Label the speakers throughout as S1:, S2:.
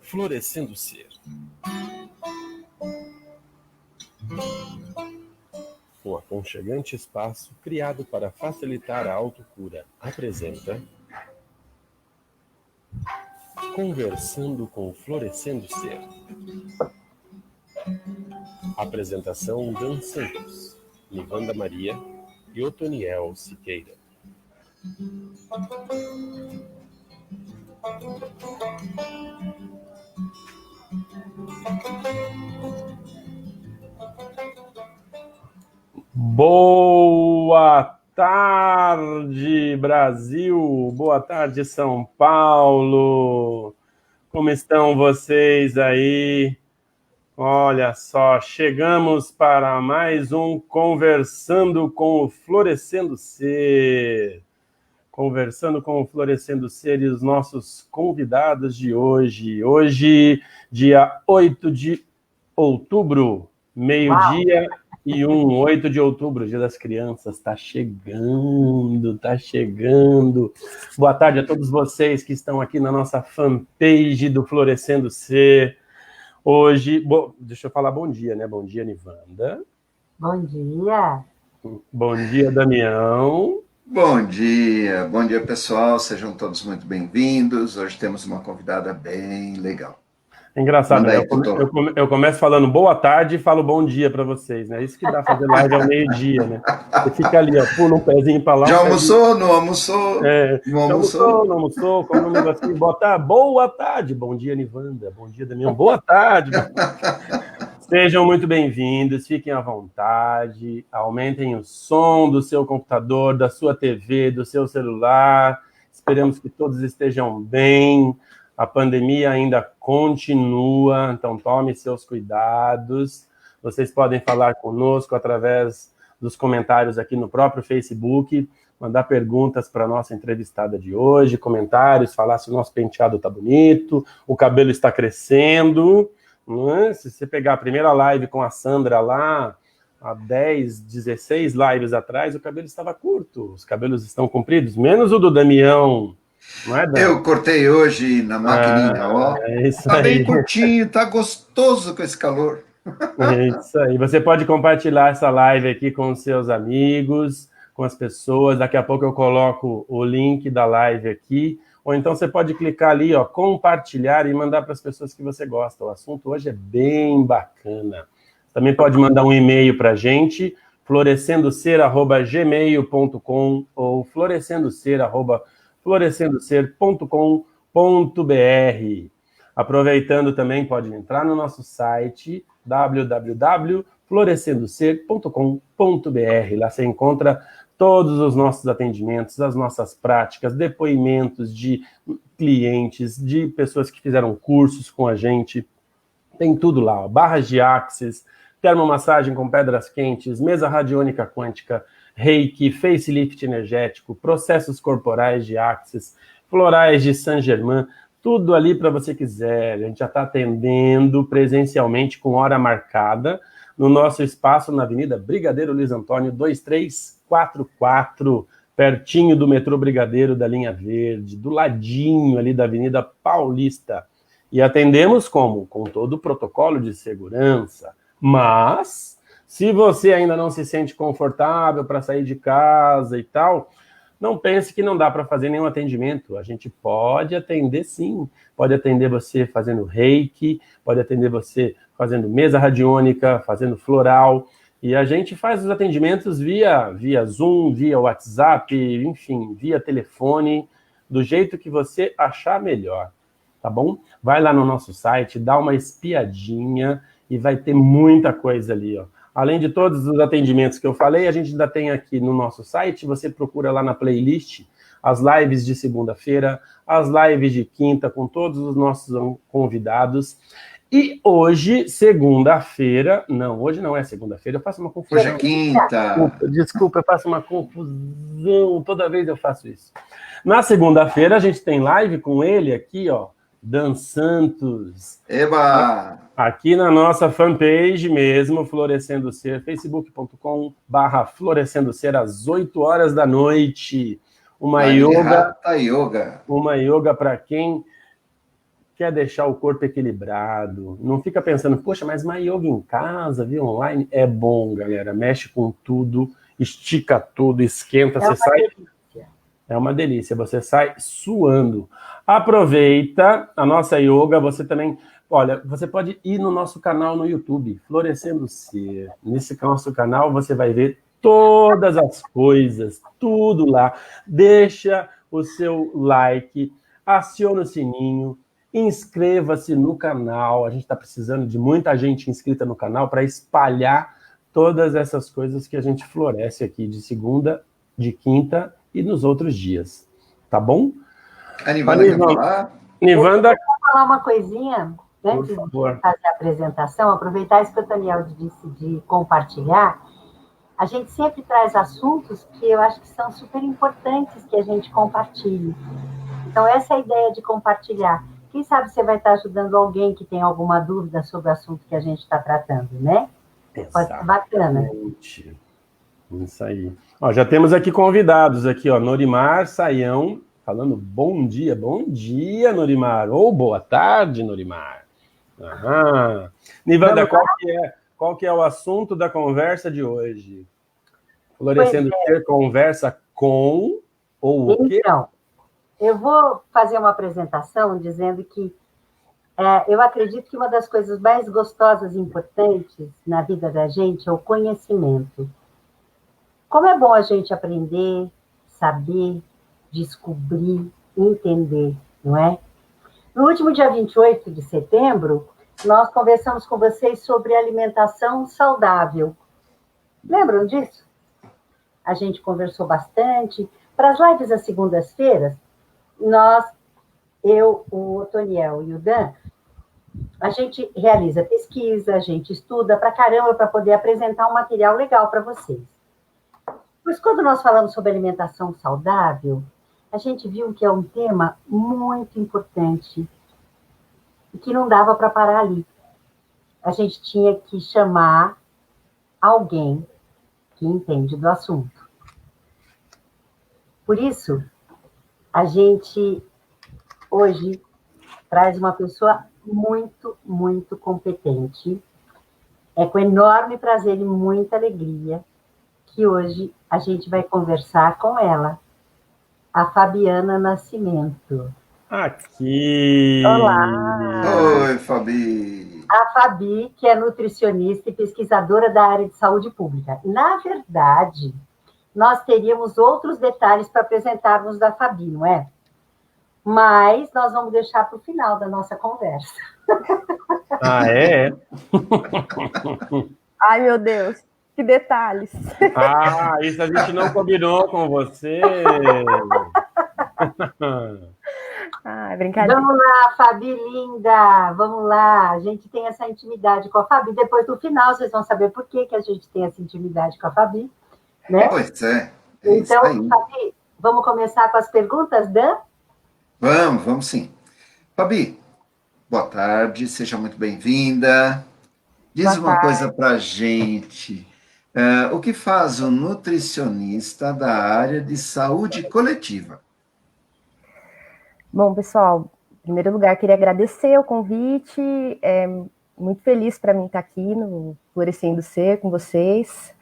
S1: Florescendo Ser. Um aconchegante espaço criado para facilitar a autocura apresenta Conversando com Florescendo Ser. Apresentação: Dan Santos, Nivanda Maria e Otoniel Siqueira. Boa tarde, Brasil! Boa tarde, São Paulo! Como estão vocês aí? Olha só, chegamos para mais um Conversando com o Florescendo Ser. Conversando com o Florescendo Ser e os nossos convidados de hoje. Hoje, dia 8 de outubro, meio-dia e 8 de outubro, Dia das Crianças. Tá chegando. Boa tarde a todos vocês que estão aqui na nossa fanpage do Florescendo Ser. Hoje, deixa eu falar bom dia, né? Bom dia, Nivanda.
S2: Bom dia.
S1: Bom dia, Damião.
S3: Bom dia pessoal, sejam todos muito bem-vindos. Hoje temos uma convidada bem legal.
S1: É engraçado, né? Eu começo falando boa tarde e falo bom dia para vocês, né? Isso que dá fazer live ao meio-dia, né? Você fica ali, ó, pula um pezinho para lá.
S3: Já almoçou? Não almoçou?
S1: Não almoçou, como não assim, boa tarde, bom dia, Nivanda, bom dia, Damião, boa tarde. Sejam muito bem-vindos, fiquem à vontade, aumentem o som do seu computador, da sua TV, do seu celular. Esperamos que todos estejam bem. A pandemia ainda continua, então tome seus cuidados. Vocês podem falar conosco através dos comentários aqui no próprio Facebook, mandar perguntas para a nossa entrevistada de hoje, comentários, falar se o nosso penteado está bonito, o cabelo está crescendo. Se você pegar a primeira live com a Sandra lá, há 10, 16 lives atrás, o cabelo estava curto, os cabelos estão compridos, menos o do Damião. Não é,
S3: eu cortei hoje na maquininha, ó. Tá bem curtinho, tá gostoso com esse calor.
S1: É isso aí. Você pode compartilhar essa live aqui com os seus amigos, com as pessoas. Daqui a pouco eu coloco o link da live aqui. Ou então você pode clicar ali, ó, compartilhar e mandar para as pessoas que você gosta. O assunto hoje é bem bacana. Também pode mandar um e-mail para a gente, florescendoser@gmail.com ou florescendoser@florescendoser.com.br. Aproveitando também, pode entrar no nosso site www.florescendoser.com.br. Lá você encontra todos os nossos atendimentos, as nossas práticas, depoimentos de clientes, de pessoas que fizeram cursos com a gente. Tem tudo lá, ó. Barras de axis, termomassagem com pedras quentes, mesa radiônica quântica, reiki, facelift energético, processos corporais de axis, florais de Saint-Germain, tudo ali para você quiser. A gente já está atendendo presencialmente com hora marcada no nosso espaço na Avenida Brigadeiro Luiz Antônio 2344, pertinho do metrô Brigadeiro da linha verde, do ladinho ali da Avenida Paulista. E atendemos como? Com todo o protocolo de segurança. Mas, se você ainda não se sente confortável para sair de casa e tal, não pense que não dá para fazer nenhum atendimento. A gente pode atender sim. Pode atender você fazendo reiki, pode atender você fazendo mesa radiônica, fazendo floral. E a gente faz os atendimentos via Zoom, via WhatsApp, enfim, via telefone, do jeito que você achar melhor, tá bom? Vai lá no nosso site, dá uma espiadinha e vai ter muita coisa ali, ó. Além de todos os atendimentos que eu falei, a gente ainda tem aqui no nosso site, você procura lá na playlist, as lives de segunda-feira, as lives de quinta, com todos os nossos convidados. E hoje, segunda-feira, não, hoje não é segunda-feira, eu faço uma confusão.
S3: Hoje é quinta.
S1: Desculpa, eu faço uma confusão, toda vez eu faço isso. Na segunda-feira, a gente tem live com ele aqui, ó, Dan Santos.
S3: Eba!
S1: Aqui na nossa fanpage mesmo, Florescendo Ser, facebook.com/Florescendo Ser, às 8 horas da noite. Uma yoga para quem quer deixar o corpo equilibrado, não fica pensando, poxa, mas uma yoga em casa, via online, é bom, galera, mexe com tudo, estica tudo, esquenta, você sai...
S2: Delícia.
S1: É uma delícia, você sai suando. Aproveita a nossa yoga, você também... Olha, você pode ir no nosso canal no YouTube, Florescendo Ser. Nesse nosso canal você vai ver todas as coisas, tudo lá. Deixa o seu like, aciona o sininho, inscreva-se no canal. A gente está precisando de muita gente inscrita no canal para espalhar todas essas coisas que a gente floresce aqui de segunda, de quinta e nos outros dias. Tá bom?
S3: A Nivanda quer falar?
S1: Nivanda,
S2: Eu vou falar uma coisinha, antes de
S1: favor.
S2: fazer a apresentação, aproveitar isso que o Daniel disse de compartilhar. A gente sempre traz assuntos que eu acho que são super importantes que a gente compartilhe. Então, essa é a ideia de compartilhar. Quem sabe você vai estar ajudando alguém que tem alguma dúvida sobre o assunto que a gente está tratando, né? Pode ser bacana.
S1: Isso aí. Ó, já temos aqui convidados aqui, ó, Norimar Saião, falando bom dia, Norimar, ou boa tarde, Norimar. Aham. Nivanda, qual que é o assunto da conversa de hoje? Florescendo Ser conversa com ou o quê?
S2: Então, eu vou fazer uma apresentação dizendo que eu acredito que uma das coisas mais gostosas e importantes na vida da gente é o conhecimento. Como é bom a gente aprender, saber, descobrir, entender, não é? No último dia 28 de setembro, nós conversamos com vocês sobre alimentação saudável. Lembram disso? A gente conversou bastante. Para as lives das segundas-feiras, eu, o Otoniel e o Dan, a gente realiza pesquisa, a gente estuda pra caramba para poder apresentar um material legal para vocês. Pois quando nós falamos sobre alimentação saudável, a gente viu que é um tema muito importante e que não dava para parar ali. A gente tinha que chamar alguém que entende do assunto. Por isso, a gente hoje traz uma pessoa muito, muito competente. É com enorme prazer e muita alegria que hoje a gente vai conversar com ela, a Fabiana Nascimento.
S1: Aqui!
S2: Olá!
S3: Oi, Fabi!
S2: A Fabi, que é nutricionista e pesquisadora da área de saúde pública. Na verdade, nós teríamos outros detalhes para apresentarmos da Fabi, não é? Mas nós vamos deixar para o final da nossa conversa.
S1: Ah, é?
S4: Ai, meu Deus, que detalhes.
S1: Ah, isso a gente não combinou com você.
S4: Ah, brincadeira.
S2: Vamos lá, Fabi linda, vamos lá. A gente tem essa intimidade com a Fabi. Depois do final, vocês vão saber por que a gente tem essa intimidade com a Fabi, né?
S3: Pois é.
S2: Então,
S3: isso aí.
S2: Fabi, vamos começar com as perguntas, Dan?
S3: Vamos sim. Fabi, boa tarde, seja muito bem-vinda. Diz uma coisa pra gente. O que faz um nutricionista da área de saúde coletiva?
S4: Bom, pessoal, em primeiro lugar, queria agradecer o convite. É muito feliz para mim estar aqui no Florescendo Ser com vocês,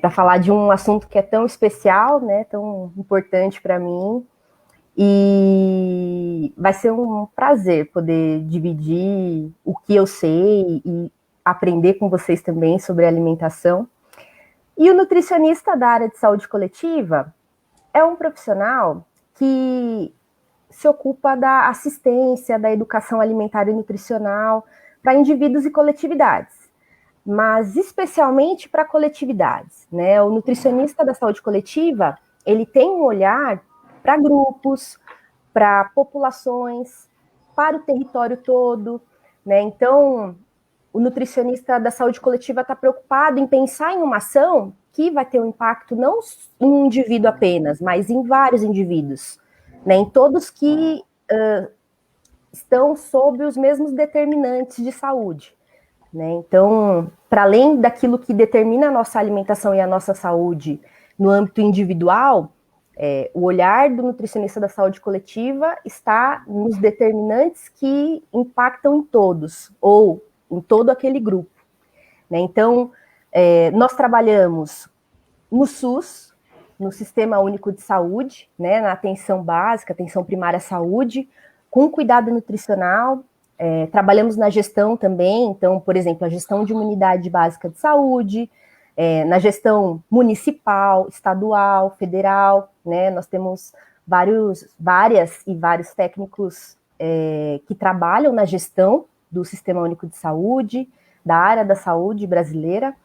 S4: para falar de um assunto que é tão especial, né, tão importante para mim. E vai ser um prazer poder dividir o que eu sei e aprender com vocês também sobre alimentação. E o nutricionista da área de saúde coletiva é um profissional que se ocupa da assistência, da educação alimentar e nutricional para indivíduos e coletividades, mas especialmente para coletividades, né? O nutricionista da saúde coletiva, ele tem um olhar para grupos, para populações, para o território todo, né? Então, o nutricionista da saúde coletiva está preocupado em pensar em uma ação que vai ter um impacto não em um indivíduo apenas, mas em vários indivíduos, né? Em todos que estão sob os mesmos determinantes de saúde, né? Então, para além daquilo que determina a nossa alimentação e a nossa saúde no âmbito individual, O olhar do nutricionista da saúde coletiva está nos determinantes que impactam em todos, ou em todo aquele grupo, né? Então, nós trabalhamos no SUS, no Sistema Único de Saúde, né, na atenção básica, atenção primária à saúde, com cuidado nutricional. Trabalhamos na gestão também, então, por exemplo, a gestão de uma unidade básica de saúde, na gestão municipal, estadual, federal, né? Nós temos vários técnicos que trabalham na gestão do Sistema Único de Saúde, da área da saúde brasileira,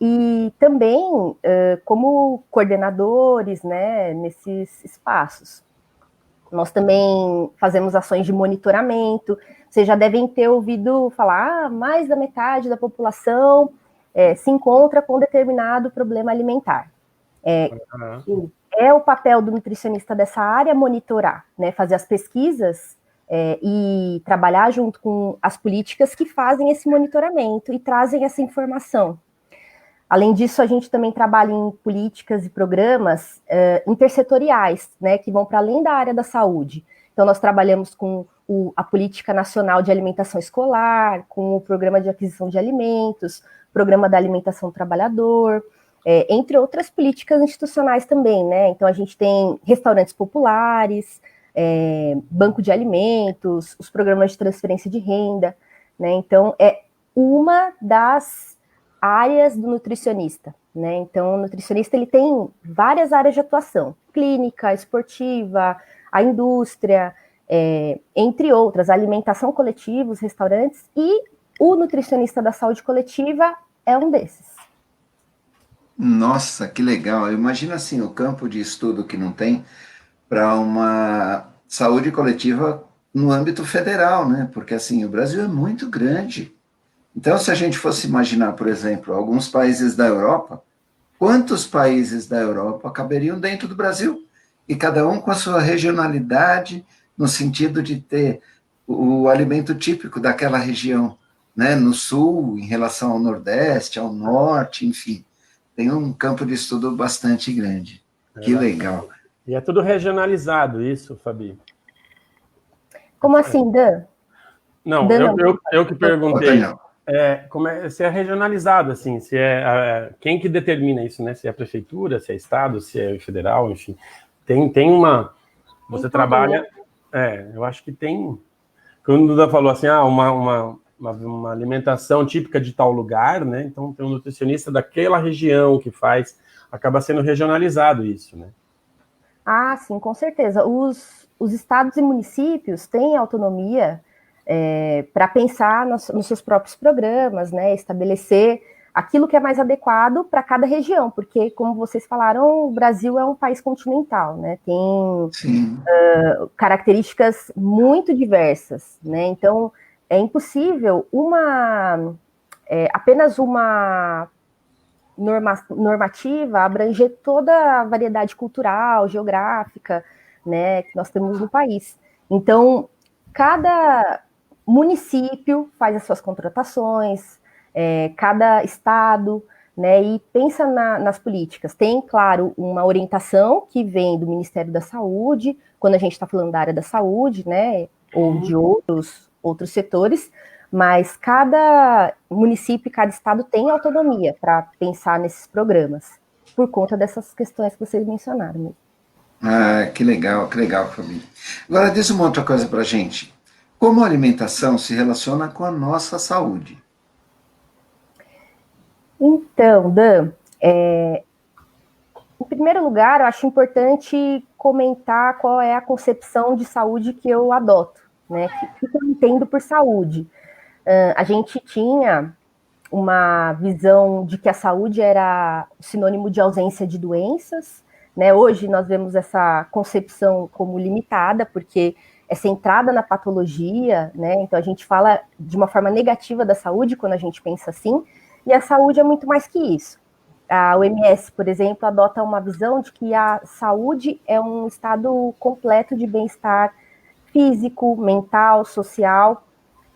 S4: e também como coordenadores, né, nesses espaços. Nós também fazemos ações de monitoramento. Vocês já devem ter ouvido falar, mais da metade da população se encontra com determinado problema alimentar. É o papel do nutricionista dessa área monitorar, né, fazer as pesquisas e trabalhar junto com as políticas que fazem esse monitoramento e trazem essa informação. Além disso, a gente também trabalha em políticas e programas intersetoriais, né, que vão para além da área da saúde. Então, nós trabalhamos com a Política Nacional de Alimentação Escolar, com o Programa de Aquisição de Alimentos, Programa da Alimentação do Trabalhador, entre outras políticas institucionais também, né? Então, a gente tem restaurantes populares, banco de alimentos, os programas de transferência de renda, né? Então, é uma das áreas do nutricionista, né? Então, o nutricionista ele tem várias áreas de atuação: clínica, esportiva, a indústria, entre outras, alimentação coletiva, os restaurantes, e o nutricionista da saúde coletiva é um desses.
S3: Nossa, que legal. Imagina assim, o campo de estudo que não tem para uma saúde coletiva no âmbito federal, né? Porque assim, o Brasil é muito grande. Então, se a gente fosse imaginar, por exemplo, alguns países da Europa, quantos países da Europa caberiam dentro do Brasil? E cada um com a sua regionalidade, no sentido de ter o alimento típico daquela região, né? No sul, em relação ao nordeste, ao norte, enfim. Tem um campo de estudo bastante grande. Que legal.
S1: E é tudo regionalizado isso, Fabi?
S4: Como assim, Dan?
S1: Não,
S4: Dan,
S1: eu que perguntei.
S3: Não.
S1: Se é regionalizado, assim, se quem que determina isso, né? Se é a prefeitura, se é estado, se é federal, enfim. Tem uma... Você trabalha... eu acho que tem... Quando o Duda falou assim, uma alimentação típica de tal lugar, né? Então tem um nutricionista daquela região que faz... Acaba sendo regionalizado isso, né?
S4: Ah, sim, com certeza. Os estados e municípios têm autonomia para pensar nos seus próprios programas, né? Estabelecer aquilo que é mais adequado para cada região, porque, como vocês falaram, o Brasil é um país continental, né? Tem características muito diversas, né? Então, é impossível apenas uma normativa abranger toda a variedade cultural, geográfica, né, que nós temos no país. Então, cada município faz as suas contratações, cada estado, né, e pensa nas políticas. Tem, claro, uma orientação que vem do Ministério da Saúde, quando a gente está falando da área da saúde, né, ou de outros setores, mas cada município e cada estado tem autonomia para pensar nesses programas, por conta dessas questões que vocês mencionaram mesmo.
S3: Ah, que legal, Fabi. Agora, diz uma outra coisa para a gente. Como a alimentação se relaciona com a nossa saúde?
S4: Então, Dan, em primeiro lugar, eu acho importante comentar qual é a concepção de saúde que eu adoto, né? O que eu entendo por saúde. A gente tinha uma visão de que a saúde era sinônimo de ausência de doenças, né? Hoje nós vemos essa concepção como limitada, porque é centrada na patologia, né? Então a gente fala de uma forma negativa da saúde quando a gente pensa assim, e a saúde é muito mais que isso. A OMS, por exemplo, adota uma visão de que a saúde é um estado completo de bem-estar físico, mental, social,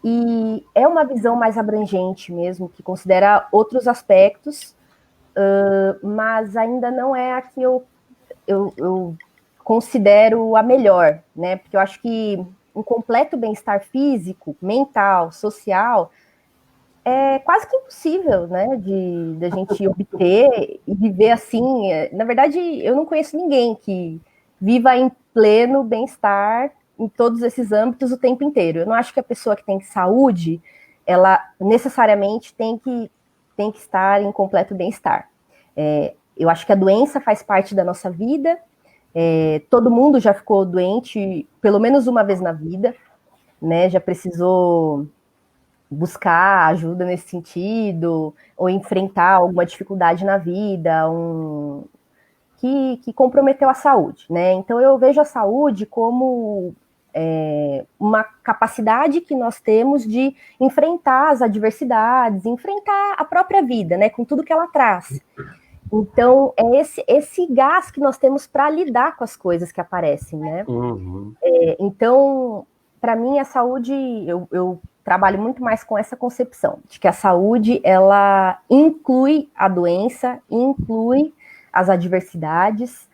S4: e é uma visão mais abrangente mesmo, que considera outros aspectos, mas ainda não é a que eu considero a melhor, né? Porque eu acho que um completo bem-estar físico, mental, social, é quase que impossível, né, de a gente obter e viver assim. Na verdade, eu não conheço ninguém que viva em pleno bem-estar em todos esses âmbitos o tempo inteiro. Eu não acho que a pessoa que tem saúde, ela necessariamente tem que estar em completo bem-estar. Eu acho que a doença faz parte da nossa vida. Todo mundo já ficou doente pelo menos uma vez na vida, né? Já precisou buscar ajuda nesse sentido, ou enfrentar alguma dificuldade na vida, que comprometeu a saúde, né? Então eu vejo a saúde como uma capacidade que nós temos de enfrentar as adversidades, enfrentar a própria vida, né? Com tudo que ela traz. Então, é esse gás que nós temos para lidar com as coisas que aparecem, né?
S1: Uhum.
S4: Então, para mim, a saúde, eu trabalho muito mais com essa concepção, de que a saúde, ela inclui a doença, inclui as adversidades,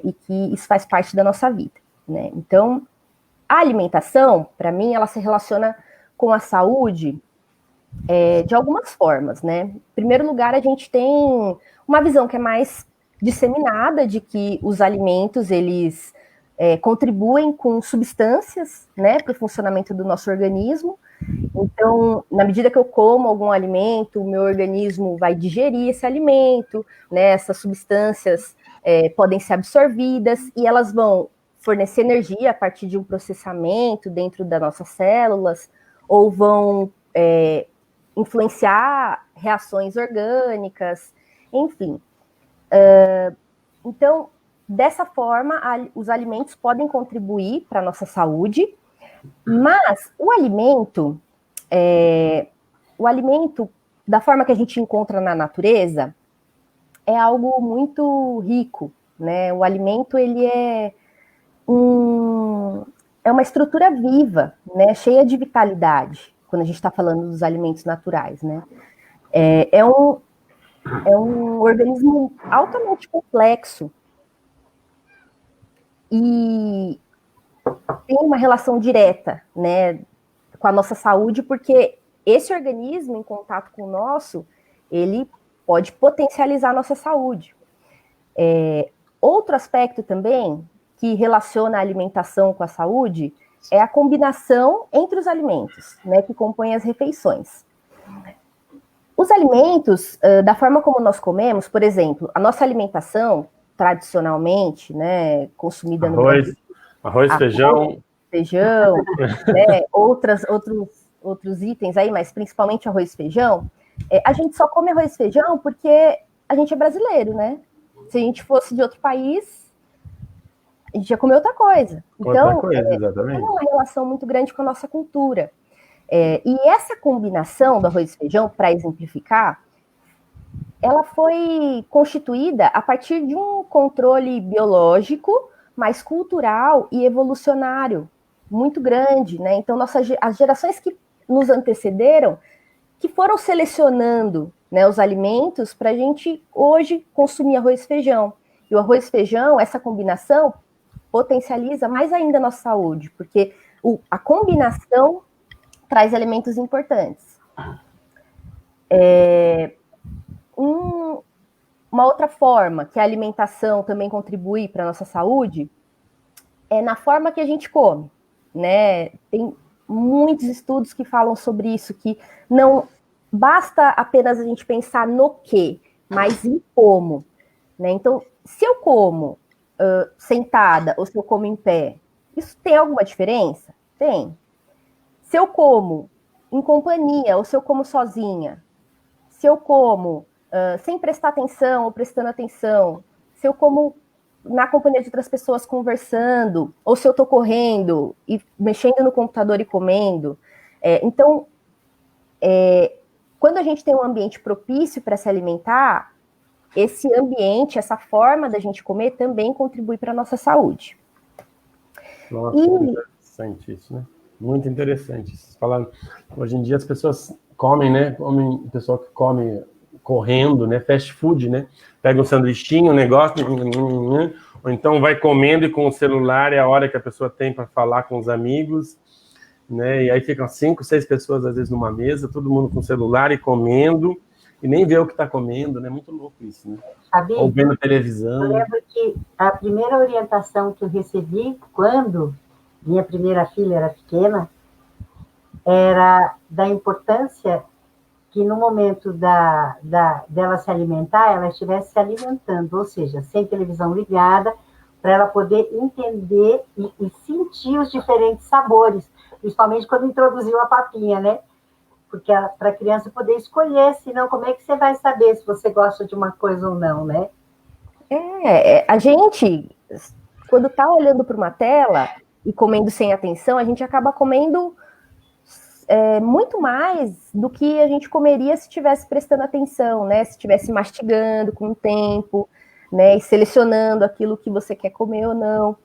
S4: e que isso faz parte da nossa vida, né? Então, a alimentação, para mim, ela se relaciona com a saúde de algumas formas, né? Em primeiro lugar, a gente tem uma visão que é mais disseminada de que os alimentos, eles contribuem com substâncias, né, para o funcionamento do nosso organismo. Então, na medida que eu como algum alimento, o meu organismo vai digerir esse alimento, né, essas substâncias podem ser absorvidas e elas vão fornecer energia a partir de um processamento dentro das nossas células, ou vão influenciar reações orgânicas, enfim. Então, dessa forma, os alimentos podem contribuir para a nossa saúde, mas o alimento, da forma que a gente encontra na natureza, é algo muito rico, né? O alimento, ele é uma estrutura viva, né? Cheia de vitalidade, quando a gente está falando dos alimentos naturais, né? É um organismo altamente complexo e tem uma relação direta, né, com a nossa saúde, porque esse organismo, em contato com o nosso, ele pode potencializar a nossa saúde. Outro aspecto também que relaciona a alimentação com a saúde é a combinação entre os alimentos, né, que compõem as refeições. Os alimentos, da forma como nós comemos, por exemplo, a nossa alimentação, tradicionalmente, né, consumida no Brasil,
S1: arroz, feijão,
S4: né, outros itens aí, mas principalmente arroz e feijão, a gente só come arroz e feijão porque a gente é brasileiro, né? Se a gente fosse de outro país, a gente ia comer outra coisa. Então, tem uma relação muito grande com a nossa cultura. E essa combinação do arroz e feijão, para exemplificar, ela foi constituída a partir de um controle biológico, mas cultural e evolucionário muito grande, né? Então, as gerações que nos antecederam, que foram selecionando, né, os alimentos para a gente hoje consumir arroz e feijão. E o arroz e feijão, essa combinação, potencializa mais ainda a nossa saúde, porque a combinação traz elementos importantes. Uma outra forma que a alimentação também contribui para a nossa saúde é na forma que a gente come, né? Tem muitos estudos que falam sobre isso, que não basta apenas a gente pensar no que, mas em como, né? Então, se eu como sentada ou se eu como em pé, isso tem alguma diferença? Tem. Se eu como em companhia ou se eu como sozinha, se eu como sem prestar atenção ou prestando atenção, se eu como na companhia de outras pessoas conversando, ou se eu estou correndo e mexendo no computador e comendo. Então, quando a gente tem um ambiente propício para se alimentar, esse ambiente, essa forma da gente comer também contribui para a nossa saúde.
S1: Nossa, interessante isso, né? Muito interessante. Falando, hoje em dia as pessoas comem, né? O pessoal que come correndo, né? Fast food, né? Pega um sanduichinho, um negócio, ou então vai comendo e com o celular é a hora que a pessoa tem para falar com os amigos, né? E aí ficam 5, 6 pessoas, às vezes, numa mesa, todo mundo com o celular e comendo, e nem vê o que está comendo, né? Muito louco isso, né? Ou vendo televisão.
S2: Eu lembro que a primeira orientação que eu recebi, quando minha primeira filha era pequena, era da importância que no momento dela se alimentar, ela estivesse se alimentando, ou seja, sem televisão ligada, para ela poder entender e sentir os diferentes sabores, principalmente quando introduziu a papinha, né? Porque para a criança poder escolher, senão como é que você vai saber se você gosta de uma coisa ou não, né?
S4: A gente, quando está olhando para uma tela e comendo sem atenção, a gente acaba comendo muito mais do que a gente comeria se estivesse prestando atenção, né? Se estivesse mastigando com o tempo, né? E selecionando aquilo que você quer comer ou não.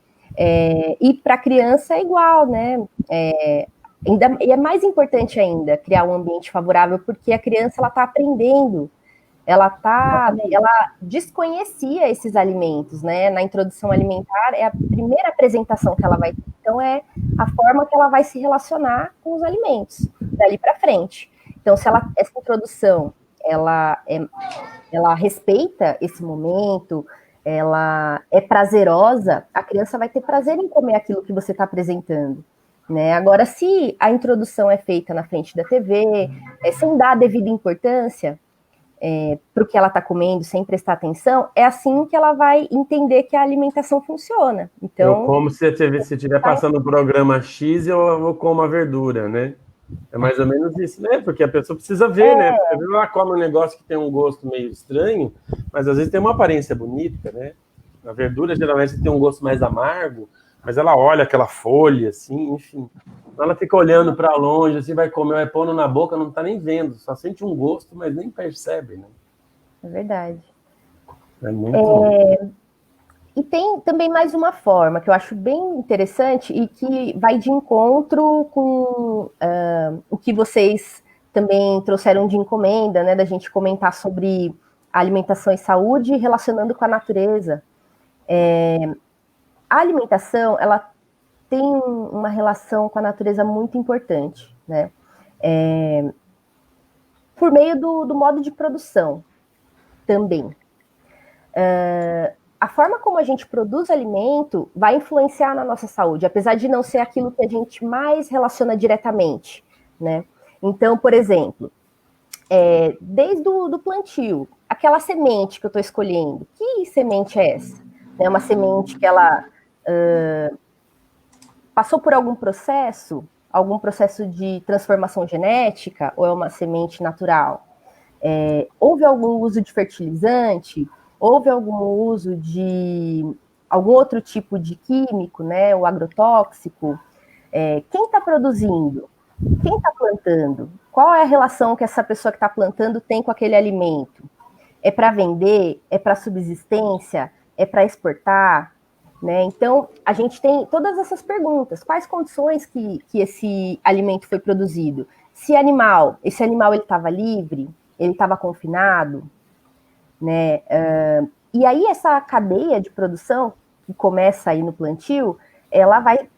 S4: E para a criança é igual, né? E é mais importante ainda criar um ambiente favorável, porque a criança ela está aprendendo, ela desconhecia esses alimentos, né? Na introdução alimentar é a primeira apresentação que ela vai ter, então é a forma que ela vai se relacionar com os alimentos dali para frente. Então, se essa introdução ela respeita esse momento, ela é prazerosa, a criança vai ter prazer em comer aquilo que você está apresentando. Né? Agora, se a introdução é feita na frente da TV, sem dar a devida importância para o que ela está comendo, sem prestar atenção, é assim que ela vai entender que a alimentação funciona. Então,
S1: eu como se estiver passando o programa X, eu como a verdura, né? É mais ou menos isso, né? Porque a pessoa precisa ver, né? Porque às vezes ela come um negócio que tem um gosto meio estranho, mas às vezes tem uma aparência bonita, né? A verdura geralmente tem um gosto mais amargo, mas ela olha aquela folha, assim, enfim. Então ela fica olhando para longe, assim, vai comer, vai pondo na boca, não está nem vendo, só sente um gosto, mas nem percebe, né?
S4: É verdade.
S1: É muito...
S4: E tem também mais uma forma que eu acho bem interessante e que vai de encontro com o que vocês também trouxeram de encomenda, né? Da gente comentar sobre alimentação e saúde relacionando com a natureza. A alimentação, ela tem uma relação com a natureza muito importante, né? Por meio do modo de produção também. A forma como a gente produz alimento vai influenciar na nossa saúde, apesar de não ser aquilo que a gente mais relaciona diretamente, né? Então, por exemplo, desde o plantio, aquela semente que eu estou escolhendo, que semente é essa? É uma semente que ela passou por algum processo de transformação genética, ou é uma semente natural? Houve algum uso de fertilizante? Houve algum uso de algum outro tipo de químico, né, o agrotóxico? Quem está produzindo? Quem está plantando? Qual é a relação que essa pessoa que está plantando tem com aquele alimento? É para vender? É para subsistência? É para exportar? Né? Então, a gente tem todas essas perguntas. Quais condições que esse alimento foi produzido? Esse animal ele estava livre? Ele estava confinado? Né? E aí essa cadeia de produção, que começa aí no plantio, ela vai,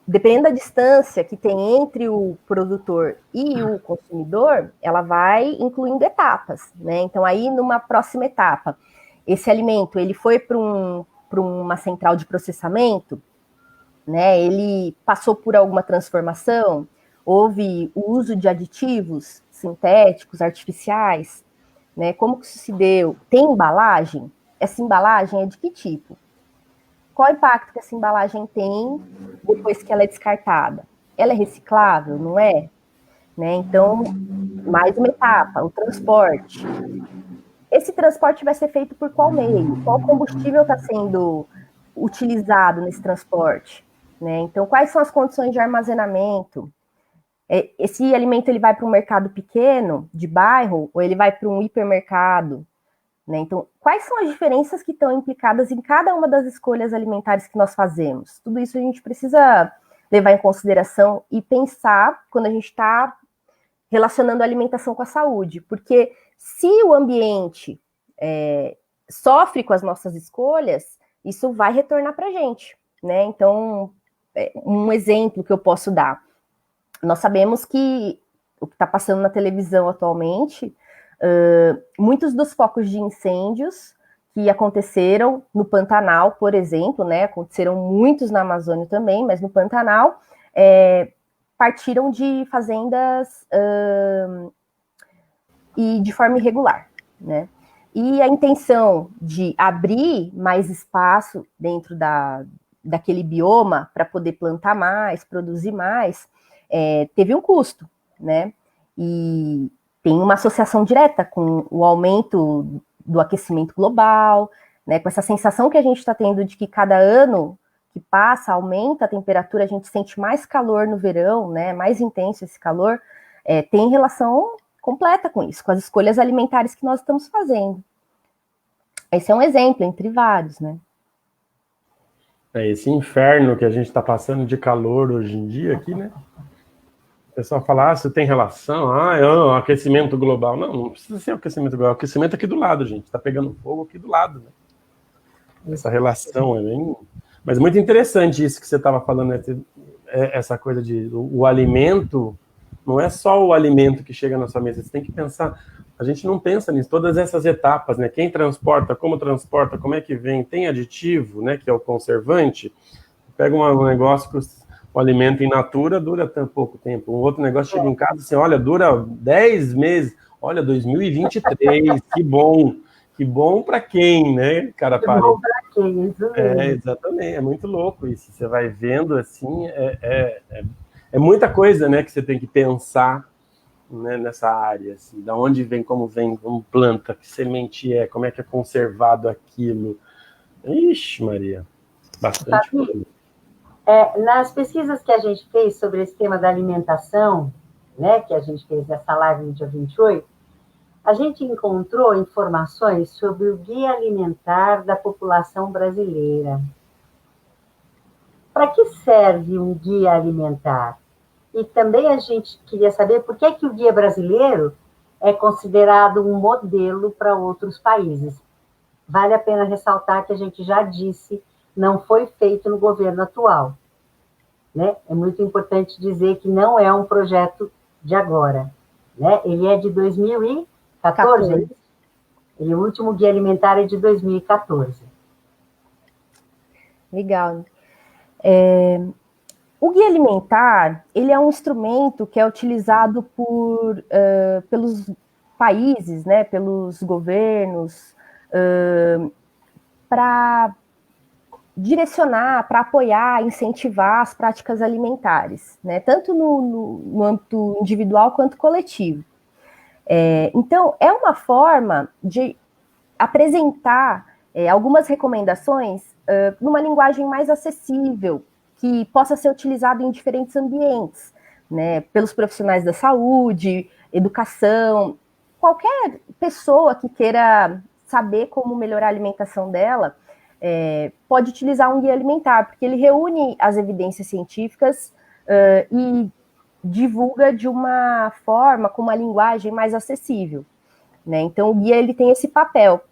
S4: dependendo da distância que tem entre o produtor e o consumidor, ela vai incluindo etapas, né? Então aí numa próxima etapa, esse alimento ele foi para uma central de processamento, né? Ele passou por alguma transformação, houve o uso de aditivos sintéticos, artificiais, né? Como que isso se deu? Tem embalagem? Essa embalagem é de que tipo? Qual o impacto que essa embalagem tem depois que ela é descartada? Ela é reciclável, não é? Né? Então, mais uma etapa, o transporte. Esse transporte vai ser feito por qual meio? Qual combustível está sendo utilizado nesse transporte? Né? Então, quais são as condições de armazenamento? Esse alimento ele vai para um mercado pequeno, de bairro, ou ele vai para um hipermercado? Né? Então, quais são as diferenças que estão implicadas em cada uma das escolhas alimentares que nós fazemos? Tudo isso a gente precisa levar em consideração e pensar quando a gente está relacionando a alimentação com a saúde, porque se o ambiente sofre com as nossas escolhas, isso vai retornar para a gente, né? Então, um exemplo que eu posso dar, nós sabemos que o que está passando na televisão atualmente, muitos dos focos de incêndios que aconteceram no Pantanal, por exemplo, né? Aconteceram muitos na Amazônia também, mas no Pantanal partiram de fazendas e de forma irregular, né? E a intenção de abrir mais espaço dentro daquele bioma para poder plantar mais, produzir mais, teve um custo, né? E tem uma associação direta com o aumento do aquecimento global, né? Com essa sensação que a gente está tendo de que cada ano que passa, aumenta a temperatura, a gente sente mais calor no verão, né? Mais intenso esse calor, tem relação completa com isso, com as escolhas alimentares que nós estamos fazendo. Esse é um exemplo, entre vários, né?
S1: Esse inferno que a gente está passando de calor hoje em dia aqui, né? O pessoal fala, se tem relação, aquecimento global. Não precisa ser aquecimento global, aquecimento aqui do lado, gente. Está pegando fogo aqui do lado, né? Essa relação é bem... Mas muito interessante isso que você estava falando, né? Essa coisa de o alimento, não é só o alimento que chega na sua mesa, você tem que pensar, a gente não pensa nisso, todas essas etapas, né? Quem transporta, como é que vem, tem aditivo, né? Que é o conservante, pega um negócio que o alimento in natura dura tão pouco tempo, um outro negócio chega em casa assim, olha, dura 10 meses, olha, 2023, que bom para quem, né, cara?
S2: Que bom para quem, isso mesmo.
S1: Exatamente, é muito louco isso, você vai vendo assim, é muita coisa, né, que você tem que pensar, né, nessa área, assim, da onde vem, como planta, que semente como é que é conservado aquilo. Ixi, Maria, bastante coisa.
S2: Nas pesquisas que a gente fez sobre esse tema da alimentação, né, que a gente fez essa live no dia 28, a gente encontrou informações sobre o guia alimentar da população brasileira. Para que serve um guia alimentar? E também a gente queria saber por que o guia brasileiro é considerado um modelo para outros países. Vale a pena ressaltar que a gente já disse, não foi feito no governo atual, né? É muito importante dizer que não é um projeto de agora, né? Ele é de 2014, o último guia alimentar é de 2014.
S4: Legal. O guia alimentar, ele é um instrumento que é utilizado pelos países, né, pelos governos, para direcionar, para apoiar, incentivar as práticas alimentares, né, tanto no âmbito individual quanto coletivo. Então, é uma forma de apresentar algumas recomendações numa linguagem mais acessível, que possa ser utilizado em diferentes ambientes, né, pelos profissionais da saúde, educação, qualquer pessoa que queira saber como melhorar a alimentação dela, pode utilizar um guia alimentar, porque ele reúne as evidências científicas e divulga de uma forma, com uma linguagem mais acessível, né? Então, o guia ele tem esse papel.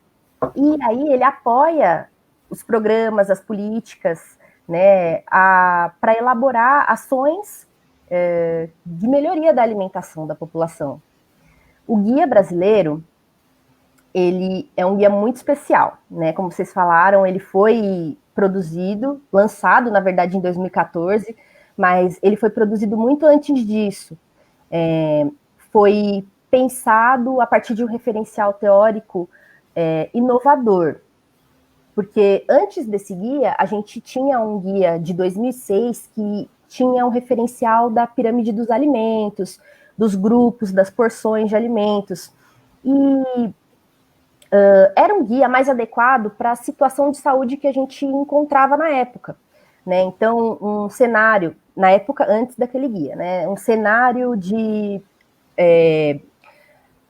S4: E aí ele apoia os programas, as políticas, né, para elaborar ações de melhoria da alimentação da população. O guia brasileiro, ele é um guia muito especial, né? Como vocês falaram, ele foi produzido, lançado, na verdade, em 2014, mas ele foi produzido muito antes disso. Foi pensado a partir de um referencial teórico inovador, porque antes desse guia, a gente tinha um guia de 2006 que tinha um referencial da pirâmide dos alimentos, dos grupos, das porções de alimentos, e era um guia mais adequado para a situação de saúde que a gente encontrava na época, né? Então, um cenário, na época antes daquele guia, né? Um cenário de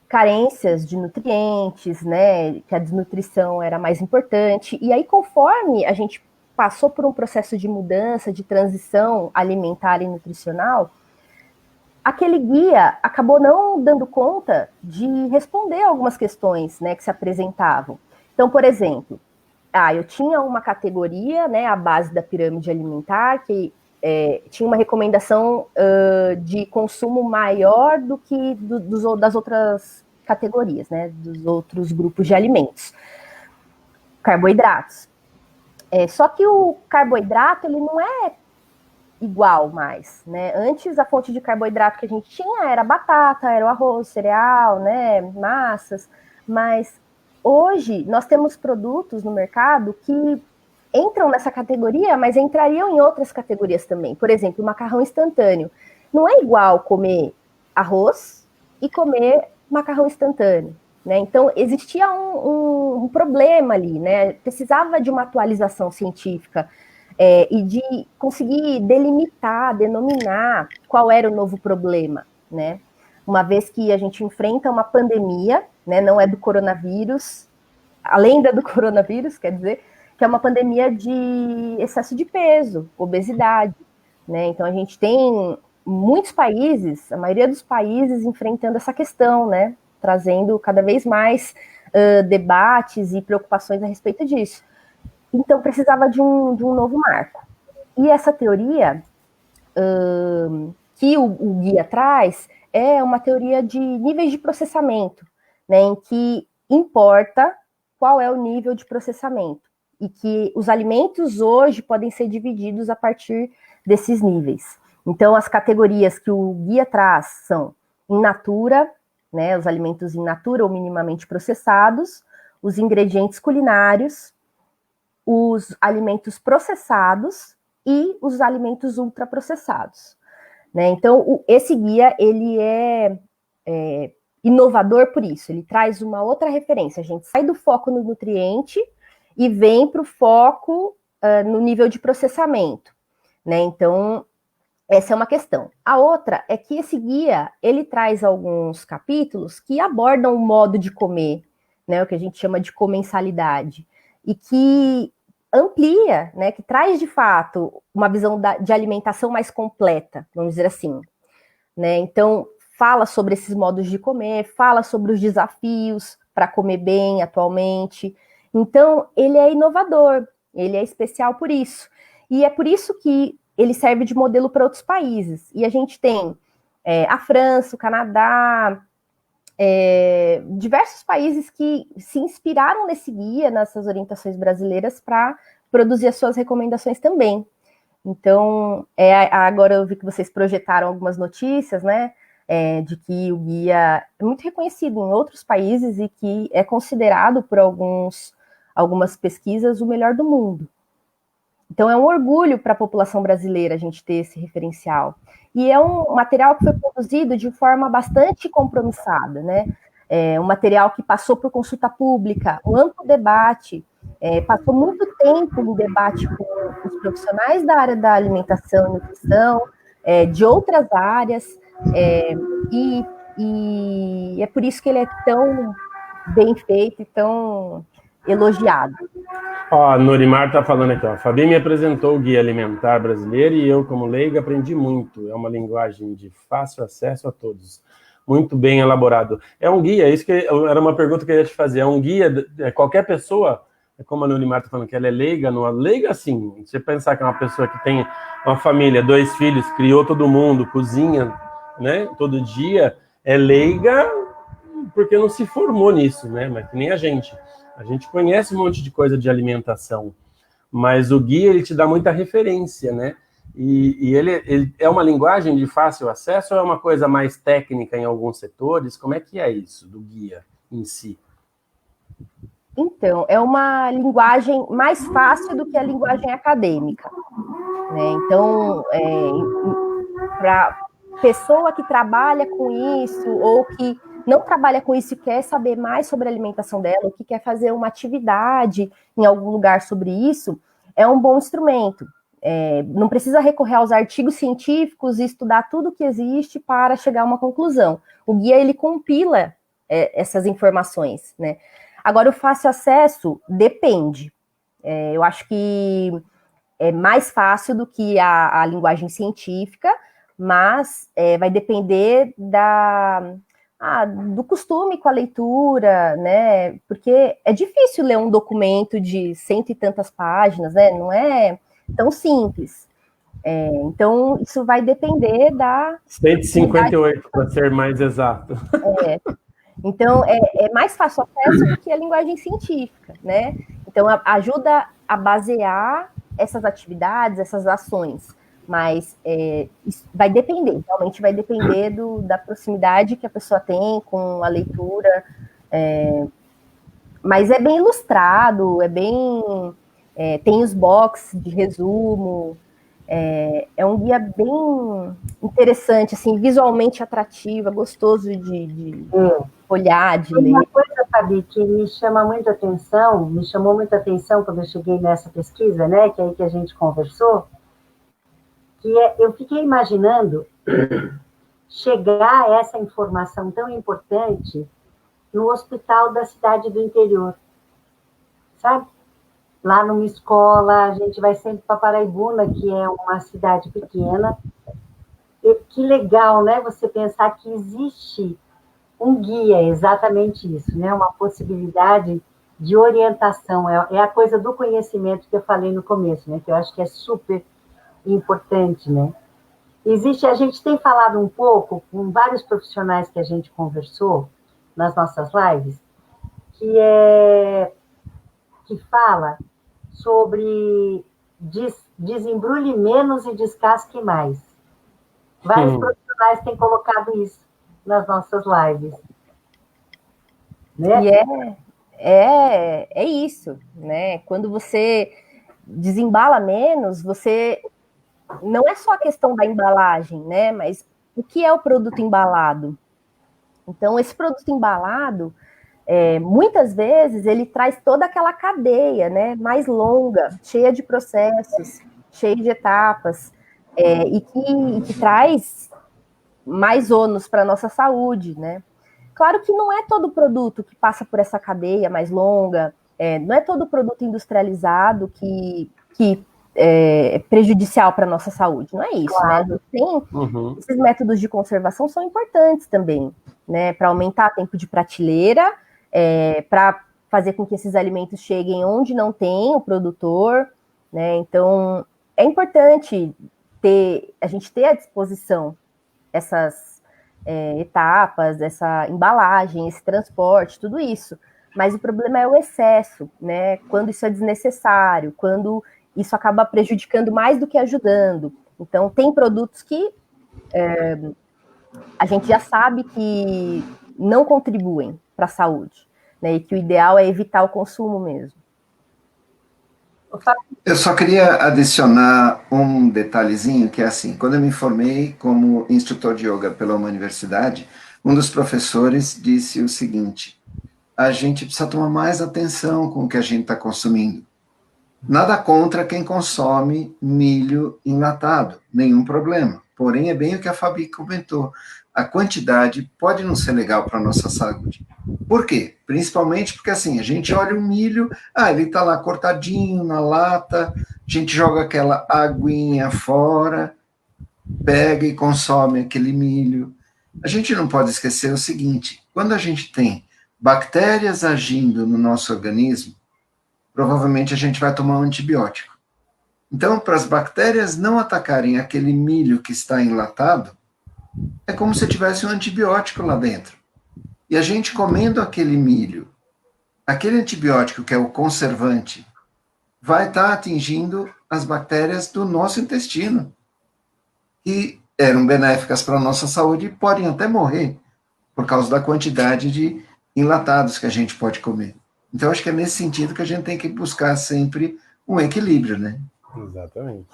S4: carências de nutrientes, né, que a desnutrição era mais importante, e aí conforme a gente passou por um processo de mudança, de transição alimentar e nutricional, aquele guia acabou não dando conta de responder algumas questões, né, que se apresentavam. Então, por exemplo, Eu tinha uma categoria, né, a base da pirâmide alimentar, que tinha uma recomendação de consumo maior do que das outras categorias, né, dos outros grupos de alimentos. Carboidratos. Só que o carboidrato, ele não é igual mais, né? Antes, a fonte de carboidrato que a gente tinha era batata, era o arroz, cereal, né, massas, mas hoje nós temos produtos no mercado que entram nessa categoria, mas entrariam em outras categorias também. Por exemplo, o macarrão instantâneo. Não é igual comer arroz e comer macarrão instantâneo, né? Então, existia um problema ali, né? Precisava de uma atualização científica e de conseguir delimitar, denominar qual era o novo problema, né? Uma vez que a gente enfrenta uma pandemia, né? Não é do coronavírus, além da do coronavírus, quer dizer, que é uma pandemia de excesso de peso, obesidade, né? Então a gente tem muitos países, a maioria dos países enfrentando essa questão, né? Trazendo cada vez mais debates e preocupações a respeito disso. Então precisava de um novo marco. E essa teoria que o guia traz é uma teoria de níveis de processamento, né? Em que importa qual é o nível de processamento e que os alimentos hoje podem ser divididos a partir desses níveis. Então, as categorias que o guia traz são in natura, né, os alimentos in natura ou minimamente processados, os ingredientes culinários, os alimentos processados e os alimentos ultraprocessados, né? Então, esse guia, ele é inovador por isso, ele traz uma outra referência, a gente sai do foco no nutriente e vem para o foco no nível de processamento, né? Então, essa é uma questão. A outra é que esse guia, ele traz alguns capítulos que abordam o modo de comer, né? O que a gente chama de comensalidade, e que amplia, né? Que traz, de fato, uma visão de alimentação mais completa, vamos dizer assim, né? Então, fala sobre esses modos de comer, fala sobre os desafios para comer bem atualmente. Então, ele é inovador, ele é especial por isso. E é por isso que ele serve de modelo para outros países. E a gente tem a França, o Canadá, diversos países que se inspiraram nesse guia, nessas orientações brasileiras, para produzir as suas recomendações também. Então, agora eu vi que vocês projetaram algumas notícias, né? De que o guia é muito reconhecido em outros países e que é considerado por algumas pesquisas o melhor do mundo. Então é um orgulho para a população brasileira a gente ter esse referencial. E é um material que foi produzido de forma bastante compromissada, né? Um material que passou por consulta pública, um amplo debate, passou muito tempo no debate com os profissionais da área da alimentação e nutrição, de outras áreas, e é por isso que ele é tão bem feito e tão elogiado.
S1: Ó, a Norimar está falando aqui, ó. A Fabi me apresentou o Guia Alimentar Brasileiro e eu, como leiga, aprendi muito. É uma linguagem de fácil acesso a todos. Muito bem elaborado. É um guia, isso que era uma pergunta que eu ia te fazer. É um guia, qualquer pessoa, como a Norimar está falando que ela é leiga, não é leiga assim. Você pensar que é uma pessoa que tem uma família, 2 filhos, criou todo mundo, cozinha, né, todo dia, é leiga porque não se formou nisso, né? Mas que nem a gente. A gente conhece um monte de coisa de alimentação, mas o guia, ele te dá muita referência, né? E ele é uma linguagem de fácil acesso ou é uma coisa mais técnica em alguns setores? Como é que é isso do guia em si?
S4: Então, é uma linguagem mais fácil do que a linguagem acadêmica, né? Então, para pessoa que trabalha com isso ou que não trabalha com isso e quer saber mais sobre a alimentação dela, ou que quer fazer uma atividade em algum lugar sobre isso, é um bom instrumento. Não precisa recorrer aos artigos científicos e estudar tudo que existe para chegar a uma conclusão. O guia, ele compila essas informações, né? Agora, o fácil acesso depende. Eu acho que é mais fácil do que a linguagem científica, mas vai depender do costume com a leitura, né? Porque é difícil ler um documento de 100 e tantas páginas, né? Não é tão simples. Então, isso vai depender da...
S1: 158, para ser mais exato.
S4: Então, é mais fácil acesso do que a linguagem científica, né? Então, ajuda a basear essas atividades, essas ações. Mas isso vai depender, realmente vai depender da proximidade que a pessoa tem com a leitura. Mas é bem ilustrado, tem os boxes de resumo. É um guia bem interessante, assim, visualmente atrativo, gostoso de olhar, de ler.
S2: Uma coisa, Fabi, que me chamou muita atenção quando eu cheguei nessa pesquisa, né, que é aí que a gente conversou, que eu fiquei imaginando chegar a essa informação tão importante no hospital da cidade do interior, sabe? Lá numa escola, a gente vai sempre para Paraibuna, que é uma cidade pequena. E que legal, né? Você pensar que existe um guia, exatamente isso, né? Uma possibilidade de orientação. É a coisa do conhecimento que eu falei no começo, né? Que eu acho que é super importante, né? A gente tem falado um pouco com vários profissionais que a gente conversou nas nossas lives, que fala sobre desembrulhe menos e descasque mais. Vários profissionais têm colocado isso nas nossas lives. Né?
S4: E é isso, né? Quando você desembala menos, você... Não é só a questão da embalagem, né? Mas o que é o produto embalado? Então, esse produto embalado, muitas vezes, ele traz toda aquela cadeia, né? Mais longa, cheia de processos, cheia de etapas, e que traz mais ônus para a nossa saúde, né? Claro que não é todo produto que passa por essa cadeia mais longa, não é todo produto industrializado que é prejudicial para a nossa saúde, não é isso, claro. Né? Esses métodos de conservação são importantes também, né? Para aumentar o tempo de prateleira, para fazer com que esses alimentos cheguem onde não tem o produtor, né? Então, é importante a gente ter à disposição essas etapas, essa embalagem, esse transporte, tudo isso. Mas o problema é o excesso, né? Quando isso é desnecessário, quando isso acaba prejudicando mais do que ajudando. Então, tem produtos que a gente já sabe que não contribuem para a saúde, né? E que o ideal é evitar o consumo mesmo.
S3: Eu só queria adicionar um detalhezinho, que é assim, quando eu me formei como instrutor de yoga pela uma universidade, um dos professores disse o seguinte: a gente precisa tomar mais atenção com o que a gente está consumindo. Nada contra quem consome milho enlatado, nenhum problema. Porém, é bem o que a Fabi comentou. A quantidade pode não ser legal para a nossa saúde. Por quê? Principalmente porque, assim, a gente olha o milho, ele está lá cortadinho na lata, a gente joga aquela aguinha fora, pega e consome aquele milho. A gente não pode esquecer o seguinte: quando a gente tem bactérias agindo no nosso organismo, provavelmente a gente vai tomar um antibiótico. Então, para as bactérias não atacarem aquele milho que está enlatado, é como se tivesse um antibiótico lá dentro. E a gente comendo aquele milho, aquele antibiótico que é o conservante, vai estar atingindo as bactérias do nosso intestino, que eram benéficas para a nossa saúde e podem até morrer por causa da quantidade de enlatados que a gente pode comer. Então, acho que é nesse sentido que a gente tem que buscar sempre um equilíbrio, né?
S1: Exatamente.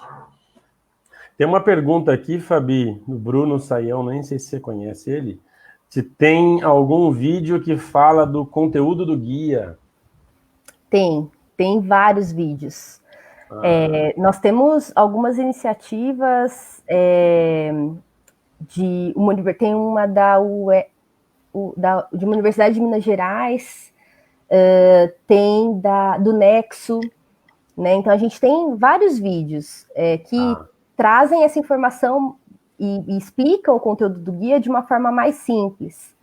S1: Tem uma pergunta aqui, Fabi, do Bruno Saião, nem sei se você conhece ele, se tem algum vídeo que fala do conteúdo do guia.
S4: Tem vários vídeos. Nós temos algumas iniciativas tem uma de uma Universidade de Minas Gerais, tem do Nexo, né? Então a gente tem vários vídeos que trazem essa informação e explicam o conteúdo do guia de uma forma mais simples.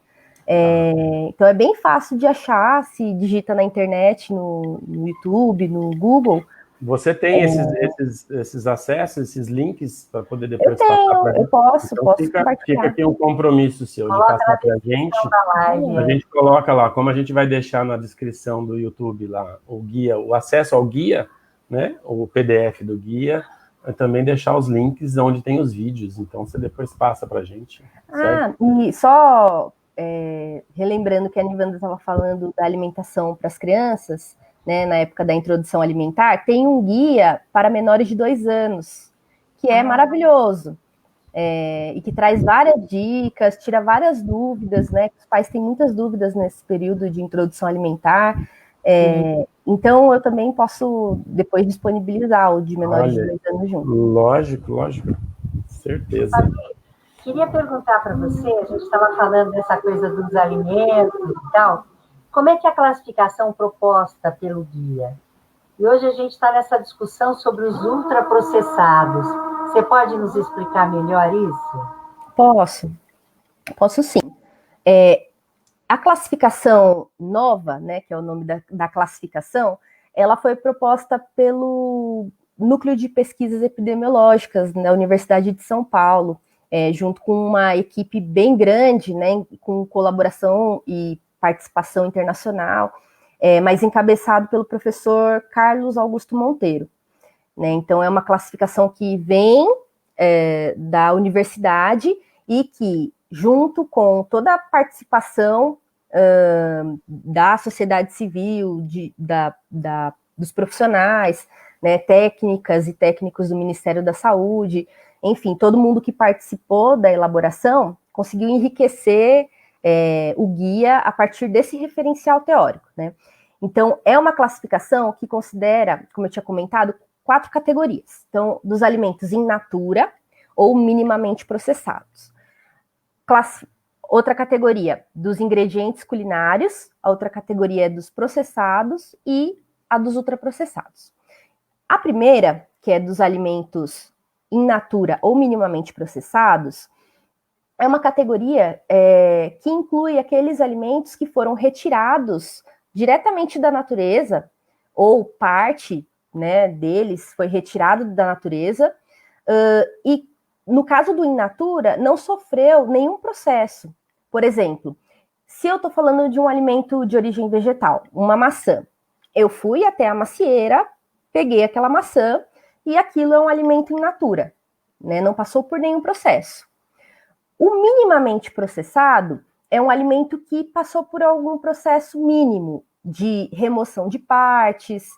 S4: Então é bem fácil de achar, se digita na internet, no YouTube, no Google.
S1: Você tem esses acessos, esses links para poder depois passar para a gente?
S4: Eu posso
S1: Fica aqui um compromisso seu de
S2: Coloca
S1: passar
S2: na
S1: para a gente.
S2: descrição da live.
S1: A gente coloca lá, como a gente vai deixar na descrição do YouTube lá o guia, o acesso ao guia, né? O PDF do guia, também deixar os links onde tem os vídeos. Então você depois passa para a gente. Certo?
S4: E só relembrando que a Nivanda estava falando da alimentação para as crianças, né, na época da introdução alimentar, tem um guia para menores de 2 anos, que é maravilhoso, e que traz várias dicas, tira várias dúvidas, né, os pais têm muitas dúvidas nesse período de introdução alimentar, então eu também posso depois disponibilizar o de menores de 2 anos junto.
S1: Lógico, certeza.
S2: Queria perguntar para você, a gente estava falando dessa coisa dos alimentos e tal, como é que é a classificação proposta pelo guia? E hoje a gente está nessa discussão sobre os ultraprocessados. Você pode nos explicar melhor isso?
S4: Posso sim. A classificação nova, né, que é o nome da classificação, ela foi proposta pelo Núcleo de Pesquisas Epidemiológicas da Universidade de São Paulo, junto com uma equipe bem grande, né, com colaboração e participação internacional, mas encabeçado pelo professor Carlos Augusto Monteiro, né? Então, é uma classificação que vem da universidade e que, junto com toda a participação da sociedade civil, dos profissionais, né, técnicas e técnicos do Ministério da Saúde, enfim, todo mundo que participou da elaboração conseguiu enriquecer o guia a partir desse referencial teórico, né? Então, é uma classificação que considera, como eu tinha comentado, 4 categorias. Então, dos alimentos in natura ou minimamente processados. Outra categoria, dos ingredientes culinários, a outra categoria é dos processados e a dos ultraprocessados. A primeira, que é dos alimentos in natura ou minimamente processados, é uma categoria que inclui aqueles alimentos que foram retirados diretamente da natureza, ou parte, né, deles foi retirado da natureza, e no caso do in natura, não sofreu nenhum processo. Por exemplo, se eu estou falando de um alimento de origem vegetal, uma maçã, eu fui até a macieira, peguei aquela maçã, e aquilo é um alimento in natura, né, não passou por nenhum processo. O minimamente processado é um alimento que passou por algum processo mínimo de remoção de partes,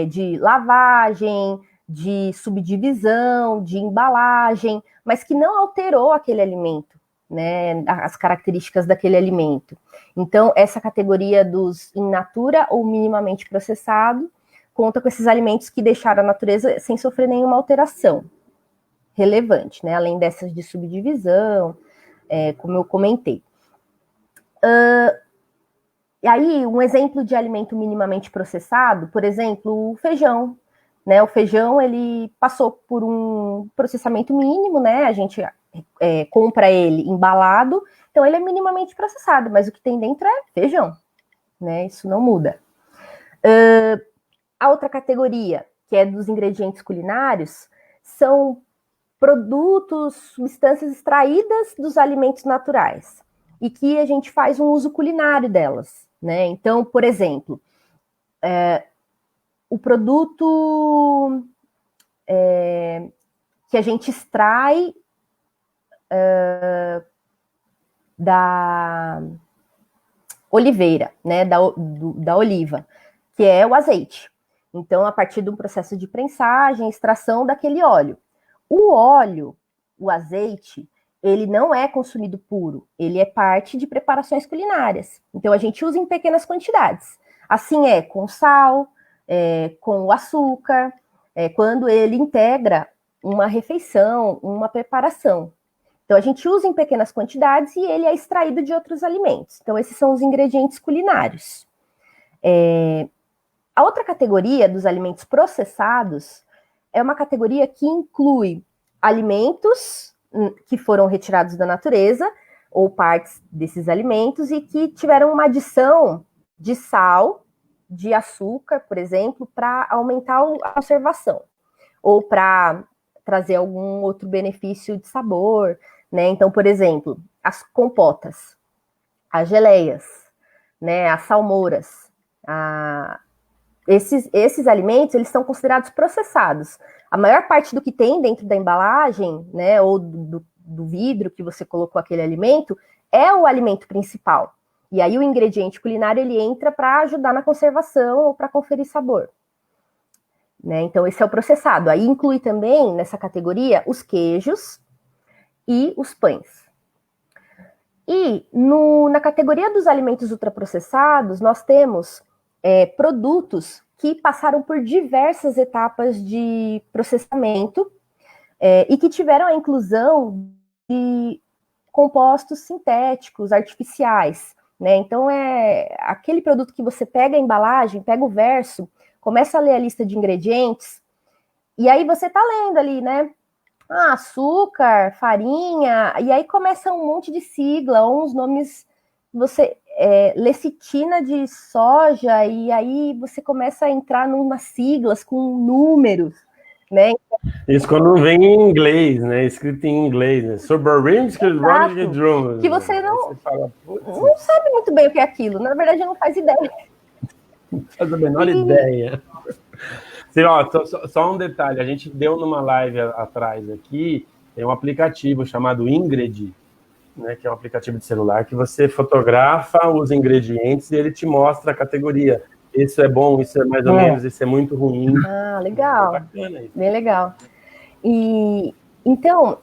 S4: de lavagem, de subdivisão, de embalagem, mas que não alterou aquele alimento, né, as características daquele alimento. Então, essa categoria dos in natura ou minimamente processado conta com esses alimentos que deixaram a natureza sem sofrer nenhuma alteração relevante, né, além dessas de subdivisão, como eu comentei. E aí, um exemplo de alimento minimamente processado, por exemplo, o feijão, né, o feijão, ele passou por um processamento mínimo, né, a gente compra ele embalado, então ele é minimamente processado, mas o que tem dentro é feijão, né, isso não muda. A outra categoria, que é dos ingredientes culinários, são produtos, substâncias extraídas dos alimentos naturais e que a gente faz um uso culinário delas, né? Então, por exemplo, o produto que a gente extrai da oliveira, né? Da oliva, que é o azeite. Então, a partir de um processo de prensagem, extração daquele óleo. O óleo, o azeite, ele não é consumido puro, ele é parte de preparações culinárias. Então, a gente usa em pequenas quantidades. Assim é com sal, com o açúcar, quando ele integra uma refeição, uma preparação. Então, a gente usa em pequenas quantidades e ele é extraído de outros alimentos. Então, esses são os ingredientes culinários. A outra categoria dos alimentos processados é uma categoria que inclui alimentos que foram retirados da natureza, ou partes desses alimentos e que tiveram uma adição de sal, de açúcar, por exemplo, para aumentar a conservação ou para trazer algum outro benefício de sabor, né? Então, por exemplo, as compotas, as geleias, né, as salmouras, esses alimentos, eles são considerados processados. A maior parte do que tem dentro da embalagem, né, ou do vidro que você colocou aquele alimento, é o alimento principal. E aí o ingrediente culinário, ele entra para ajudar na conservação ou para conferir sabor. Né? Então, esse é o processado. Aí inclui também, nessa categoria, os queijos e os pães. E na categoria dos alimentos ultraprocessados, nós temos produtos que passaram por diversas etapas de processamento e que tiveram a inclusão de compostos sintéticos, artificiais. Né? Então, é aquele produto que você pega a embalagem, pega o verso, começa a ler a lista de ingredientes, e aí você está lendo ali, né? Açúcar, farinha, e aí começa um monte de sigla, ou uns nomes, lecitina de soja, e aí você começa a entrar numas siglas com números, né?
S1: Isso quando não vem em inglês, né? Escrito em inglês, né?
S4: Que você não sabe muito bem o que é aquilo, na verdade não faz ideia.
S1: Não faz a menor ideia. Só um detalhe, a gente deu numa live atrás aqui, tem um aplicativo chamado Ingrid, né, que é um aplicativo de celular, que você fotografa os ingredientes e ele te mostra a categoria. Isso é bom, isso é mais ou menos, isso é muito ruim.
S4: Ah, legal.
S1: É bacana isso.
S4: Bem legal. E então,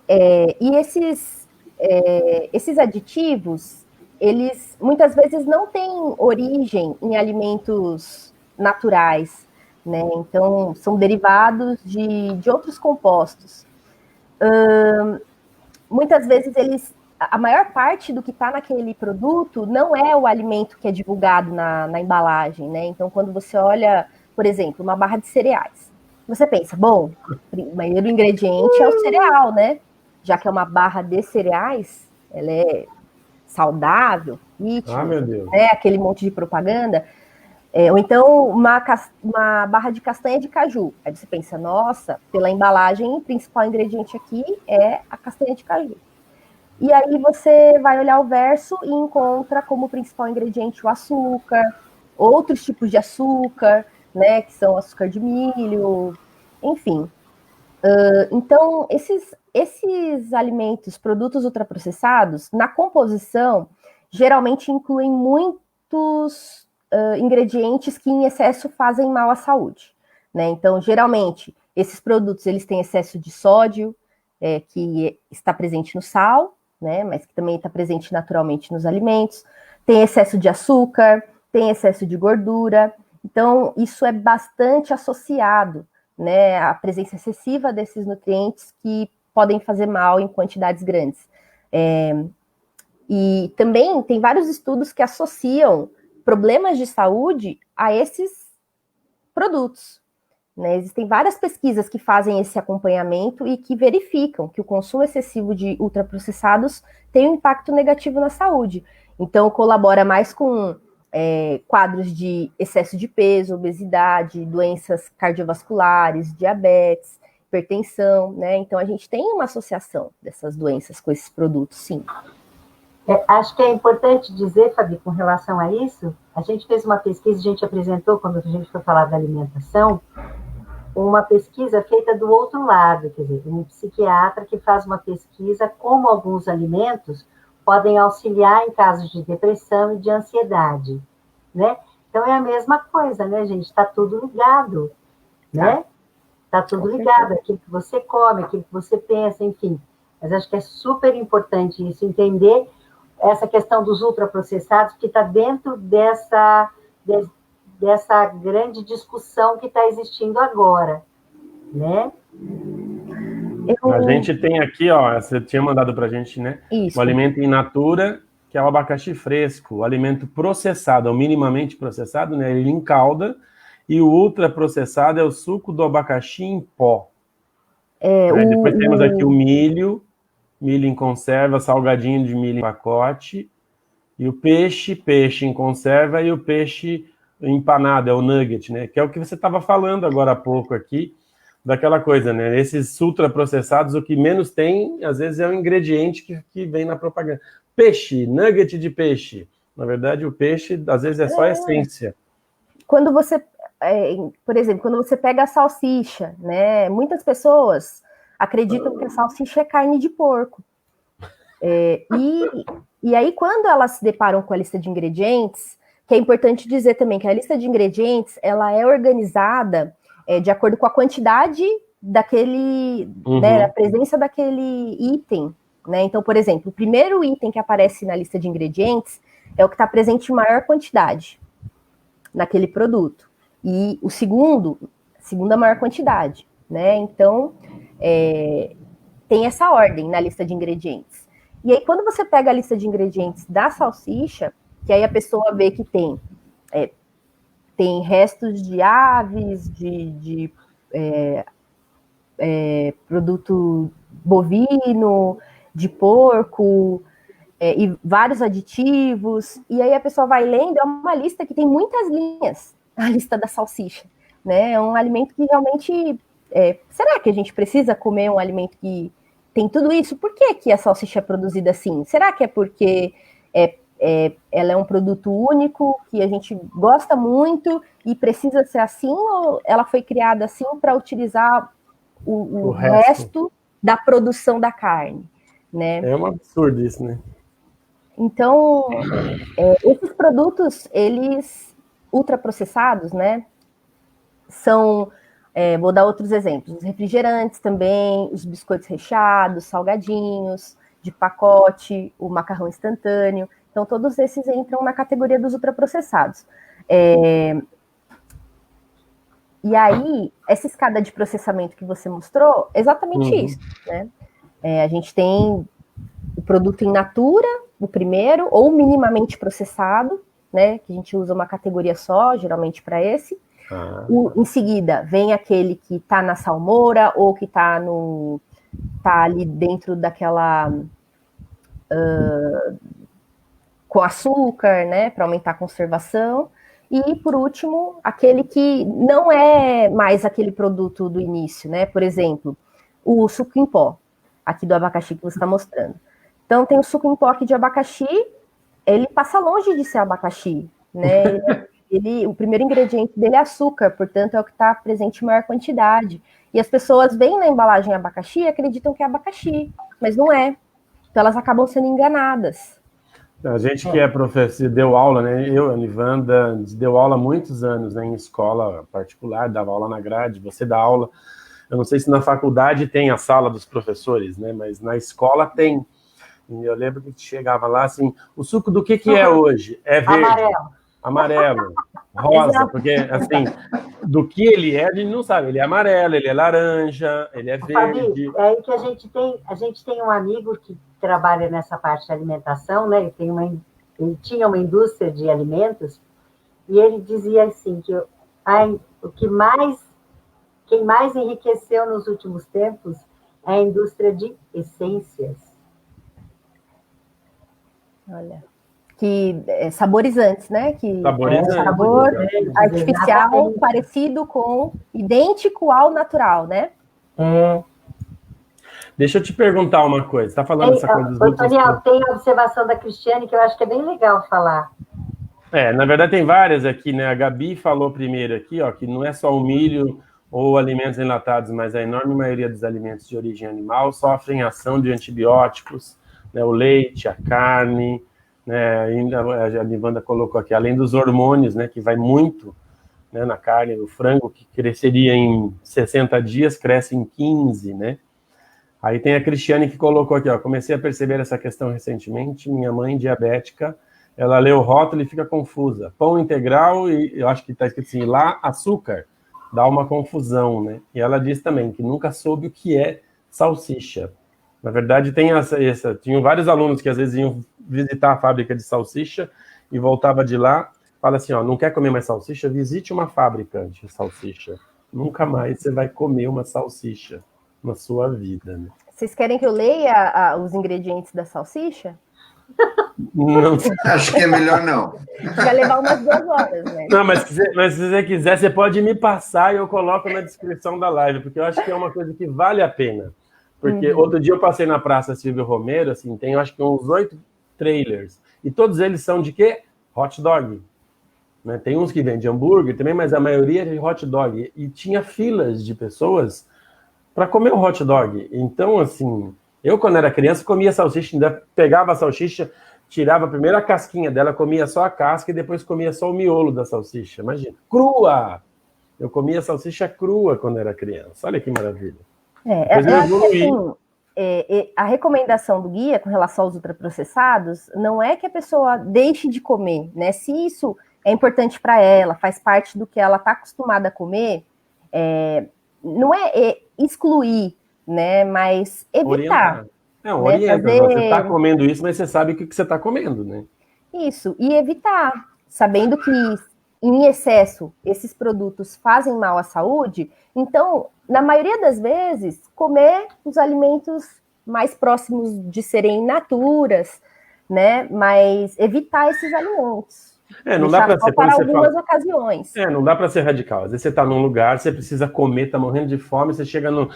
S4: esses aditivos, eles muitas vezes não têm origem em alimentos naturais, né? Então, são derivados de outros compostos. Muitas vezes a maior parte do que está naquele produto não é o alimento que é divulgado na embalagem, né? Então, quando você olha, por exemplo, uma barra de cereais, você pensa, bom, o primeiro ingrediente é o cereal, né? Já que é uma barra de cereais, ela é saudável, fitness,
S1: meu Deus.
S4: né? Aquele monte de propaganda. Ou então uma barra de castanha de caju. Aí você pensa, nossa, pela embalagem, o principal ingrediente aqui é a castanha de caju. E aí você vai olhar o verso e encontra como principal ingrediente o açúcar, outros tipos de açúcar, né, que são açúcar de milho, enfim. Então, esses alimentos, produtos ultraprocessados, na composição, geralmente incluem muitos ingredientes que em excesso fazem mal à saúde, né? Então, geralmente, esses produtos eles têm excesso de sódio, que está presente no sal, né? Mas que também está presente naturalmente nos alimentos, tem excesso de açúcar, tem excesso de gordura. Então, isso é bastante associado, né, à presença excessiva desses nutrientes que podem fazer mal em quantidades grandes. E também tem vários estudos que associam problemas de saúde a esses produtos. Né? Existem várias pesquisas que fazem esse acompanhamento e que verificam que o consumo excessivo de ultraprocessados tem um impacto negativo na saúde. Então, colabora mais com quadros de excesso de peso, obesidade, doenças cardiovasculares, diabetes, hipertensão, né? Então, a gente tem uma associação dessas doenças com esses produtos, sim.
S2: Acho que é importante dizer, Fabi, com relação a isso, a gente fez uma pesquisa, a gente apresentou, quando a gente foi falar da alimentação, uma pesquisa feita do outro lado, quer dizer, um psiquiatra que faz uma pesquisa como alguns alimentos podem auxiliar em casos de depressão e de ansiedade, né? Então, é a mesma coisa, né, gente? Está tudo ligado, né? Está tudo ligado, aquilo que você come, aquilo que você pensa, enfim. Mas acho que é super importante isso, entender essa questão dos ultraprocessados, que está dentro dessa grande discussão que está existindo agora, né?
S1: A gente tem aqui, ó, você tinha mandado para a gente, né?
S4: Isso.
S1: O alimento in natura, que é o abacaxi fresco, o alimento processado, ou minimamente processado, né? Ele em calda, e o ultraprocessado é o suco do abacaxi em pó. Depois temos aqui o milho, milho em conserva, salgadinho de milho em pacote, e o peixe em conserva, e o peixe empanado, é o nugget, né? Que é o que você estava falando agora há pouco aqui, daquela coisa, né? Esses ultraprocessados, o que menos tem, às vezes, é o ingrediente que vem na propaganda. Peixe, nugget de peixe. Na verdade, o peixe, às vezes, é só a essência.
S4: Quando você, por exemplo, quando você pega a salsicha, né? Muitas pessoas acreditam que a salsicha é carne de porco. E aí, quando elas se deparam com a lista de ingredientes, que é importante dizer também que a lista de ingredientes, ela é organizada de acordo com a quantidade daquele, né, a presença daquele item, né? Então, por exemplo, o primeiro item que aparece na lista de ingredientes é o que está presente em maior quantidade naquele produto. E o segunda maior quantidade, né? Então, tem essa ordem na lista de ingredientes. E aí, quando você pega a lista de ingredientes da salsicha, que aí a pessoa vê que tem restos de aves, de produto bovino, de porco, e vários aditivos, e aí a pessoa vai lendo, é uma lista que tem muitas linhas, a lista da salsicha, né? É um alimento que realmente... será que a gente precisa comer um alimento que tem tudo isso? Por que a salsicha é produzida assim? Será que é porque ela é um produto único, que a gente gosta muito e precisa ser assim, ou ela foi criada assim para utilizar o resto da produção da carne, né?
S1: É um absurdo isso, né?
S4: Então, esses produtos, eles ultraprocessados, né, são, vou dar outros exemplos, os refrigerantes também, os biscoitos recheados, salgadinhos, de pacote, o macarrão instantâneo. Então, todos esses entram na categoria dos ultraprocessados. E aí, essa escada de processamento que você mostrou, exatamente isso, né? A gente tem o produto in natura, o primeiro, ou minimamente processado, né? Que a gente usa uma categoria só, geralmente para esse. Em seguida, vem aquele que está na salmoura, ou que está ali dentro daquela... com açúcar, né? Para aumentar a conservação. E, por último, aquele que não é mais aquele produto do início, né? Por exemplo, o suco em pó, aqui do abacaxi que você está mostrando. Então, tem o suco em pó aqui de abacaxi, ele passa longe de ser abacaxi, né? O primeiro ingrediente dele é açúcar, portanto, é o que está presente em maior quantidade. E as pessoas veem na embalagem abacaxi e acreditam que é abacaxi, mas não é. Então, elas acabam sendo enganadas.
S1: A gente que é professor, deu aula, né? Eu, a Nivanda, deu aula há muitos anos, né, em escola particular, dava aula na grade, você dá aula. Eu não sei se na faculdade tem a sala dos professores, né? Mas na escola tem. E eu lembro que chegava lá assim, o suco do que é hoje? É verde, amarelo, rosa, porque assim, do que ele é, a gente não sabe. Ele é amarelo, ele é laranja, ele é verde.
S2: Fabi, é aí que a gente tem um amigo que trabalha nessa parte de alimentação, né? Ele tinha uma indústria de alimentos, e ele dizia assim, que quem mais enriqueceu nos últimos tempos é a indústria de essências.
S4: Olha, que saborizantes, né? Que
S1: sabor
S4: artificial parecido com, idêntico ao natural, né?
S1: Deixa eu te perguntar uma coisa. Você está falando essa coisa dos outros...
S2: Daniel, tem a observação da Cristiane que eu acho que é bem legal falar.
S1: Na verdade tem várias aqui, né? A Gabi falou primeiro aqui, ó, que não é só o milho ou alimentos enlatados, mas a enorme maioria dos alimentos de origem animal sofrem ação de antibióticos, né? O leite, a carne, né? Ainda a Nivanda colocou aqui, além dos hormônios, né? Que vai muito, né, na carne, o frango que cresceria em 60 dias, cresce em 15, né? Aí tem a Cristiane que colocou aqui, ó, comecei a perceber essa questão recentemente, minha mãe diabética, ela lê o rótulo e fica confusa. Pão integral e eu acho que está escrito assim, lá açúcar, dá uma confusão, né? E ela diz também que nunca soube o que é salsicha. Na verdade, tinham vários alunos que às vezes iam visitar a fábrica de salsicha e voltava de lá, fala assim, ó, não quer comer mais salsicha? Visite uma fábrica de salsicha. Nunca mais você vai comer uma salsicha na sua vida, né?
S4: Vocês querem que eu leia os ingredientes da salsicha?
S1: Não,
S3: Acho que é melhor não.
S4: Vai levar umas 2 horas, né?
S1: não, mas se você quiser, você pode me passar e eu coloco na descrição da live, porque eu acho que é uma coisa que vale a pena. Porque outro dia eu passei na Praça Silvio Romero, assim, tem eu acho que uns 8 trailers, e todos eles são de quê? Hot dog. Né? Tem uns que vendem hambúrguer também, mas a maioria é de hot dog. E tinha filas de pessoas para comer o hot dog. Então, assim, eu quando era criança comia salsicha, ainda pegava a salsicha, tirava primeiro a casquinha dela, comia só a casca e depois comia só o miolo da salsicha. Imagina, crua! Eu comia salsicha crua quando era criança. Olha que maravilha.
S4: A recomendação do guia com relação aos ultraprocessados não é que a pessoa deixe de comer, né? Se isso é importante para ela, faz parte do que ela está acostumada a comer, não é excluir, né? Mas evitar.
S1: Não, orienta. Fazer... Você está comendo isso, mas você sabe o que você está comendo, né?
S4: Isso, e evitar, sabendo que em excesso esses produtos fazem mal à saúde, então, na maioria das vezes, comer os alimentos mais próximos de serem in naturas, né? Mas evitar esses alimentos.
S1: Não dá para ser
S4: para algumas ocasiões.
S1: Não dá para ser radical. Às vezes você está num lugar, você precisa comer, está morrendo de fome, você chega no...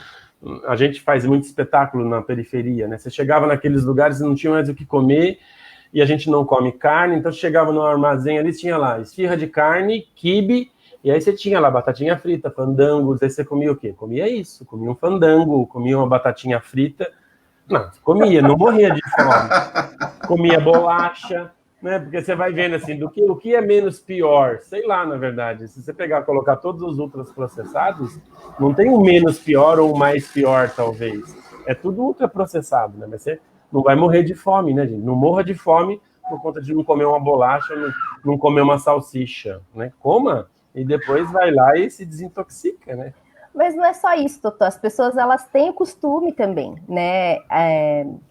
S1: A gente faz muito espetáculo na periferia, né? Você chegava naqueles lugares e não tinha mais o que comer, e a gente não come carne, então você chegava no armazém ali, tinha lá esfirra de carne, quibe, e aí você tinha lá batatinha frita, fandangos, aí você comia o quê? Comia isso, comia um fandango, comia uma batatinha frita. Não, comia, não morria de fome. Comia bolacha, né? Porque você vai vendo assim, o que é menos pior, sei lá, na verdade. Se você pegar e colocar todos os ultraprocessados, não tem um menos pior ou um mais pior, talvez. É tudo ultraprocessado, né? Mas você não vai morrer de fome, né, gente? Não morra de fome por conta de não comer uma bolacha, não comer uma salsicha, né? Coma e depois vai lá e se desintoxica, né?
S4: Mas não é só isso, Totó. As pessoas, elas têm o costume também, né?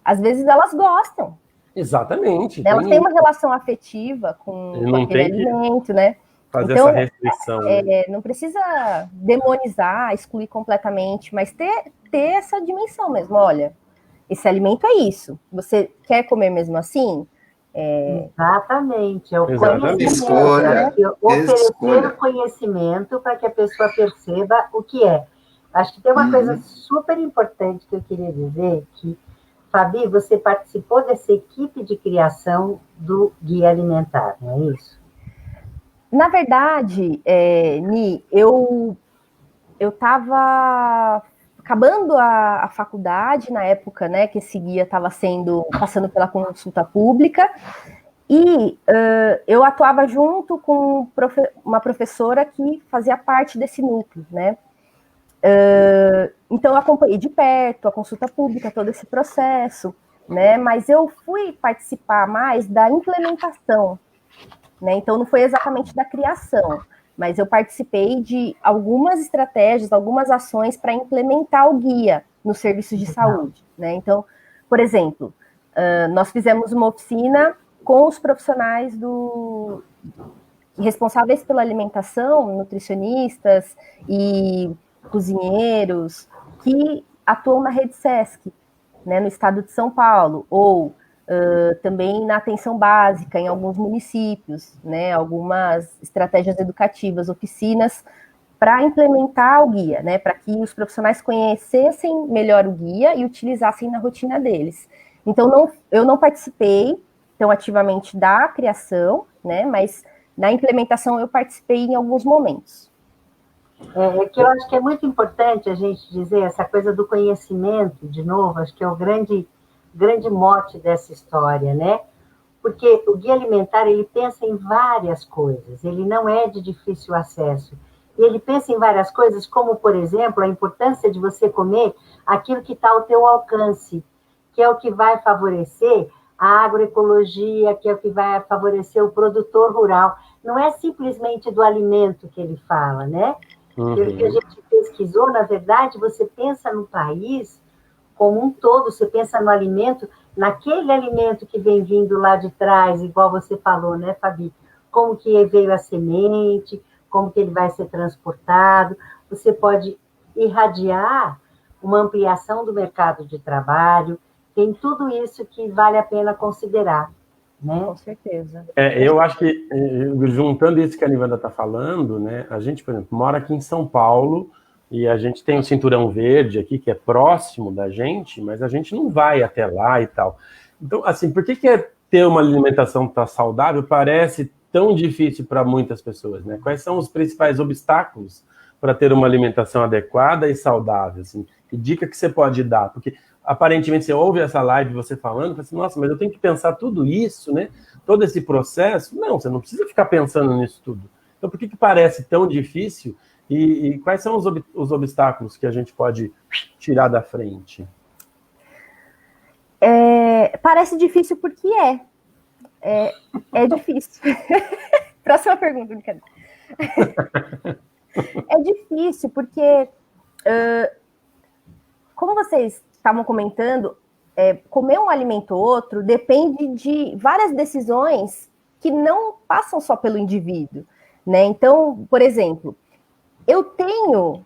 S4: Às vezes elas gostam.
S1: Exatamente.
S4: Elas têm uma relação afetiva com aquele alimento, né?
S1: Fazer essa restrição.
S4: Né? Não precisa demonizar, excluir completamente, mas ter essa dimensão mesmo. Olha, esse alimento é isso. Você quer comer mesmo assim?
S2: Exatamente. É o
S3: Exatamente.
S2: conhecimento. Oferecer o conhecimento para que a pessoa perceba o que é. Acho que tem uma coisa super importante que eu queria dizer, que, Fabi, você participou dessa equipe de criação do Guia Alimentar, não é isso?
S4: Na verdade, Ni, eu estava acabando a faculdade na época, né, que esse guia estava passando pela consulta pública, e eu atuava junto com uma professora que fazia parte desse núcleo, né? Então eu acompanhei de perto a consulta pública, todo esse processo, né? Mas eu fui participar mais da implementação, né? Então não foi exatamente da criação, mas eu participei de algumas estratégias, algumas ações para implementar o guia nos serviços de saúde, né? Então, por exemplo, nós fizemos uma oficina com os profissionais responsáveis pela alimentação, nutricionistas e cozinheiros, que atuam na rede SESC, né, no estado de São Paulo, ou também na atenção básica em alguns municípios, né, algumas estratégias educativas, oficinas para implementar o guia, né, para que os profissionais conhecessem melhor o guia e utilizassem na rotina deles. Então, eu não participei tão ativamente da criação, né, mas na implementação eu participei em alguns momentos.
S2: Que eu acho que é muito importante a gente dizer essa coisa do conhecimento, de novo, acho que é o grande mote dessa história, né? Porque o guia alimentar, ele pensa em várias coisas, ele não é de difícil acesso. E ele pensa em várias coisas, como, por exemplo, a importância de você comer aquilo que está ao teu alcance, que é o que vai favorecer a agroecologia, que é o que vai favorecer o produtor rural. Não é simplesmente do alimento que ele fala, né? Pelo que a gente pesquisou, na verdade, você pensa no país como um todo, você pensa no alimento, naquele alimento que vem vindo lá de trás, igual você falou, né, Fabi? Como que veio a semente, como que ele vai ser transportado. Você pode irradiar uma ampliação do mercado de trabalho, tem tudo isso que vale a pena considerar, né?
S4: Com certeza.
S1: Eu acho que, juntando isso que a Nivanda está falando, né, a gente, por exemplo, mora aqui em São Paulo e a gente tem o Cinturão Verde aqui, que é próximo da gente, mas a gente não vai até lá e tal. Então, assim, por que ter uma alimentação tão saudável parece tão difícil para muitas pessoas, né? Quais são os principais obstáculos para ter uma alimentação adequada e saudável? Assim? Que dica que você pode dar? Porque, aparentemente, você ouve essa live, você falando, fala assim, nossa, mas eu tenho que pensar tudo isso, né? Todo esse processo. Não, você não precisa ficar pensando nisso tudo. Então, por que parece tão difícil? E quais são os obstáculos que a gente pode tirar da frente?
S4: Parece difícil porque é difícil. Próxima pergunta, brincadeira. É difícil porque, como vocês estavam comentando, comer um alimento ou outro depende de várias decisões que não passam só pelo indivíduo, né? Então, por exemplo, eu tenho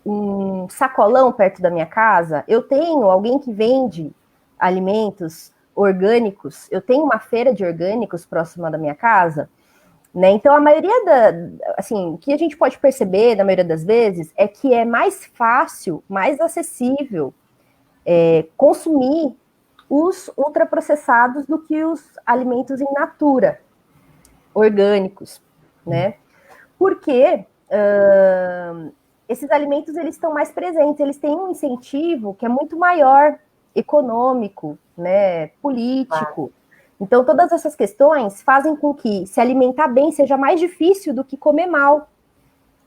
S4: um sacolão perto da minha casa, eu tenho alguém que vende alimentos orgânicos, eu tenho uma feira de orgânicos próxima da minha casa, né? Então, a maioria o que a gente pode perceber, na maioria das vezes, é que é mais fácil, mais acessível consumir os ultraprocessados do que os alimentos in natura, orgânicos, né? Porque esses alimentos, eles estão mais presentes, eles têm um incentivo que é muito maior, econômico, né, político. Então, todas essas questões fazem com que se alimentar bem seja mais difícil do que comer mal.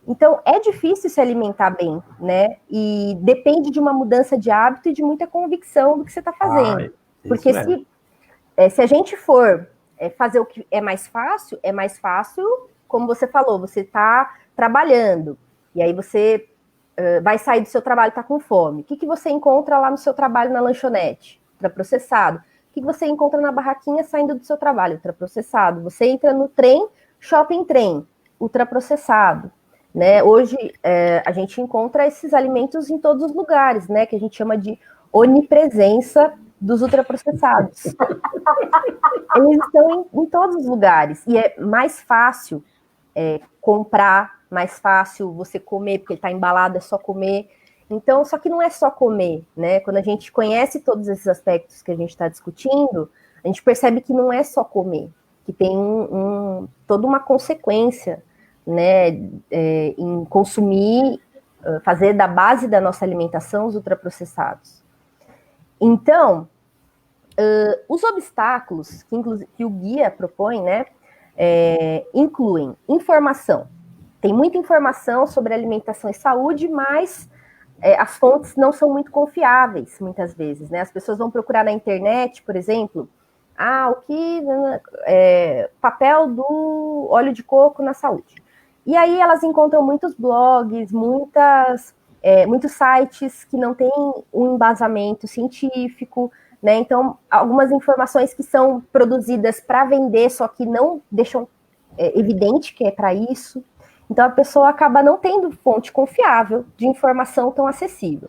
S4: Então, é difícil se alimentar bem, né? E depende de uma mudança de hábito e de muita convicção do que você está fazendo. Porque se a gente for fazer o que é mais fácil, como você falou, você está trabalhando, e aí você vai sair do seu trabalho e está com fome. O que você encontra lá no seu trabalho na lanchonete? Ultraprocessado. O que você encontra na barraquinha saindo do seu trabalho? Ultraprocessado. Você entra no trem, shopping trem, ultraprocessado. Né? Hoje, a gente encontra esses alimentos em todos os lugares, né? Que a gente chama de onipresença dos ultraprocessados. Eles estão em todos os lugares. E é mais fácil comprar, mais fácil você comer, porque ele está embalado, é só comer. Então, só que não é só comer, né? Quando a gente conhece todos esses aspectos que a gente está discutindo, a gente percebe que não é só comer, que tem toda uma consequência, né, em consumir, fazer da base da nossa alimentação os ultraprocessados. Então, os obstáculos que o guia propõe, né, incluem informação. Tem muita informação sobre alimentação e saúde, mas as fontes não são muito confiáveis, muitas vezes, né? As pessoas vão procurar na internet, por exemplo, papel do óleo de coco na saúde. E aí elas encontram muitos blogs, muitos sites que não têm um embasamento científico, né? Então, algumas informações que são produzidas para vender, só que não deixam evidente que é para isso. Então, a pessoa acaba não tendo fonte confiável de informação tão acessível.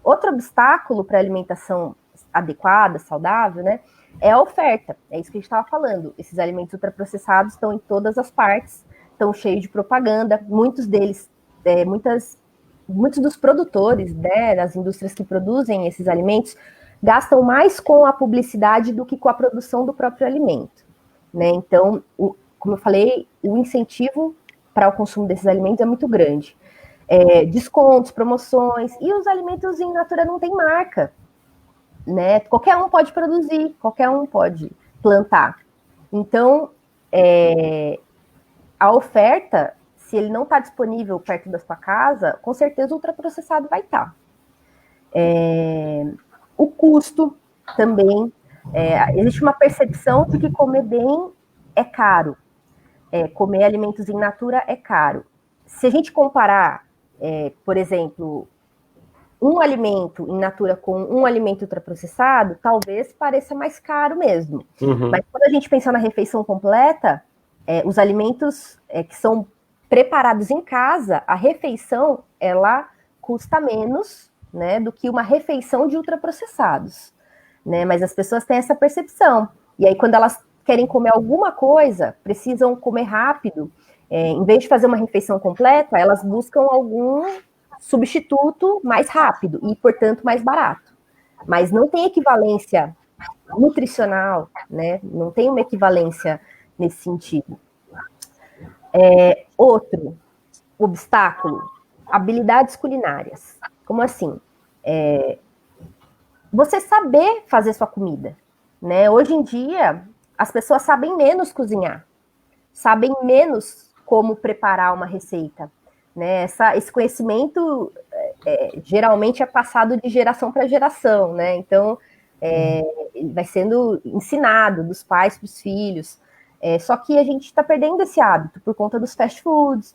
S4: Outro obstáculo para a alimentação adequada, saudável, né, é a oferta. É isso que a gente estava falando. Esses alimentos ultraprocessados estão em todas as partes, estão cheios de propaganda. Muitos deles, muitos dos produtores, né, das indústrias que produzem esses alimentos, gastam mais com a publicidade do que com a produção do próprio alimento, né? Então, como eu falei, o incentivo para o consumo desses alimentos é muito grande. Descontos, promoções, e os alimentos in natura não têm marca, né? Qualquer um pode produzir, qualquer um pode plantar. Então, a oferta, se ele não está disponível perto da sua casa, com certeza o ultraprocessado vai estar. O custo também. Existe uma percepção de que comer bem é caro. Comer alimentos in natura é caro. Se a gente comparar, por exemplo, um alimento in natura com um alimento ultraprocessado, talvez pareça mais caro mesmo. Uhum. Mas quando a gente pensa na refeição completa, os alimentos que são preparados em casa, a refeição, ela custa menos, né, do que uma refeição de ultraprocessados, né? Mas as pessoas têm essa percepção. E aí, quando elas querem comer alguma coisa, precisam comer rápido, em vez de fazer uma refeição completa, elas buscam algum substituto mais rápido e, portanto, mais barato. Mas não tem equivalência nutricional, né? Não tem uma equivalência nesse sentido. Outro obstáculo, habilidades culinárias. Como assim? Você saber fazer sua comida, né? Hoje em dia, as pessoas sabem menos cozinhar, sabem menos como preparar uma receita, né? Esse conhecimento geralmente é passado de geração para geração, né? Então, vai sendo ensinado dos pais para os filhos. Só que a gente está perdendo esse hábito por conta dos fast foods,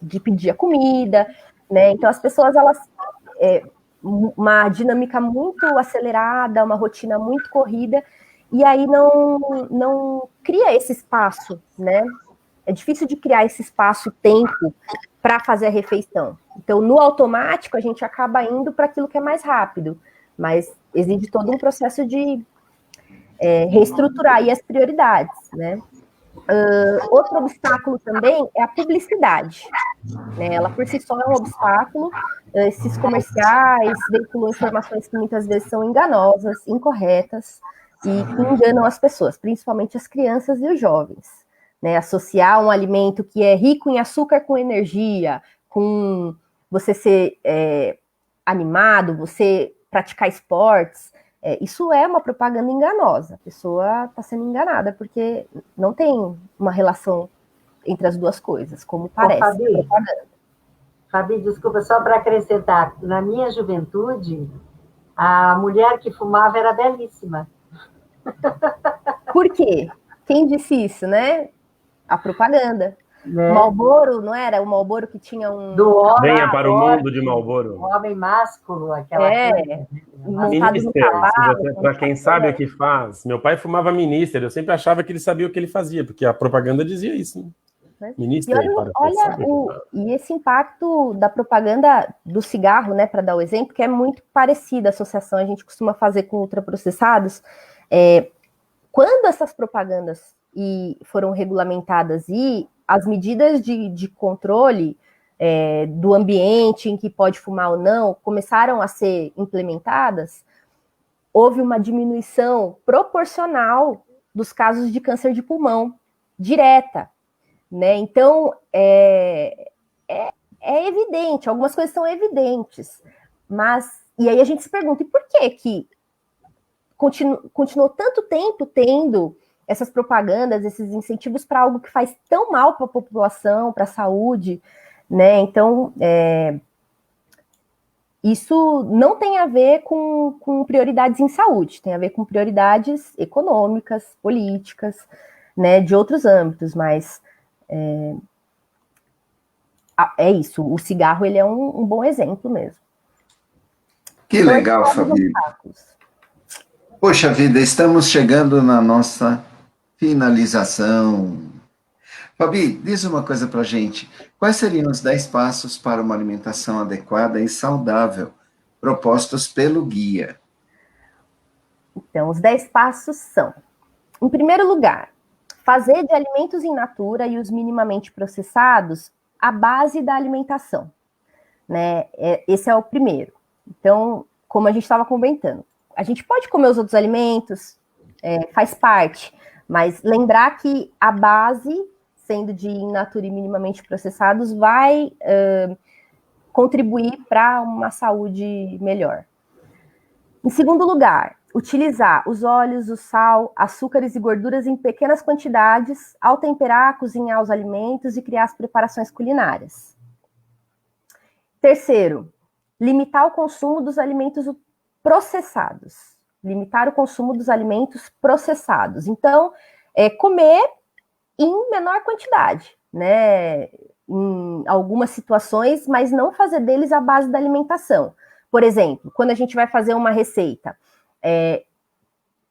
S4: de pedir a comida, né? Então, as pessoas, elas... uma dinâmica muito acelerada, uma rotina muito corrida, e aí não cria esse espaço, né? É difícil de criar esse espaço-tempo para fazer a refeição. Então, no automático, a gente acaba indo para aquilo que é mais rápido, mas exige todo um processo de reestruturar aí as prioridades, né? Outro obstáculo também é a publicidade, né? Ela por si só é um obstáculo. Esses comerciais veiculam informações que muitas vezes são enganosas, incorretas e que enganam as pessoas, principalmente as crianças e os jovens, né? Associar um alimento que é rico em açúcar com energia, com você ser animado, você praticar esportes, isso é uma propaganda enganosa. A pessoa está sendo enganada porque não tem uma relação entre as duas coisas, como parece.
S2: Fabi, desculpa, só para acrescentar, na minha juventude, a mulher que fumava era belíssima.
S4: Por quê? Quem disse isso, né? A propaganda. Né? Marlboro, não era? O Marlboro que tinha um...
S1: Do homem, venha para o mundo de Marlboro.
S2: O homem másculo, aquela coisa.
S4: Montado no cavalo.
S1: Para quem sabe o que faz. Meu pai fumava Minister, eu sempre achava que ele sabia o que ele fazia, porque a propaganda dizia isso, né?
S4: Minister, e esse impacto da propaganda do cigarro, né, para dar o exemplo, que é muito parecida a associação, a gente costuma fazer com ultraprocessados. Quando essas propagandas foram regulamentadas e as medidas de controle do ambiente em que pode fumar ou não começaram a ser implementadas, houve uma diminuição proporcional dos casos de câncer de pulmão, direta, né? Então, é evidente, algumas coisas são evidentes, mas, e aí a gente se pergunta, e por que continuou tanto tempo tendo essas propagandas, esses incentivos para algo que faz tão mal para a população, para a saúde, né? Então, isso não tem a ver com prioridades em saúde, tem a ver com prioridades econômicas, políticas, né, de outros âmbitos, mas é isso, o cigarro ele é um bom exemplo mesmo.
S3: Que então, legal, Fabi. Poxa vida, estamos chegando na nossa finalização. Fabi, diz uma coisa para a gente. Quais seriam os 10 passos para uma alimentação adequada e saudável, propostos pelo guia?
S4: Então, os 10 passos são, em primeiro lugar, fazer de alimentos in natura e os minimamente processados a base da alimentação, né? Esse é o primeiro. Então, como a gente estava comentando, a gente pode comer os outros alimentos, faz parte, mas lembrar que a base, sendo de in natura e minimamente processados, vai contribuir para uma saúde melhor. Em segundo lugar, utilizar os óleos, o sal, açúcares e gorduras em pequenas quantidades ao temperar, cozinhar os alimentos e criar as preparações culinárias. Terceiro, limitar o consumo dos alimentos processados. Limitar o consumo dos alimentos processados. Então, comer em menor quantidade, né? Em algumas situações, mas não fazer deles a base da alimentação. Por exemplo, quando a gente vai fazer uma receita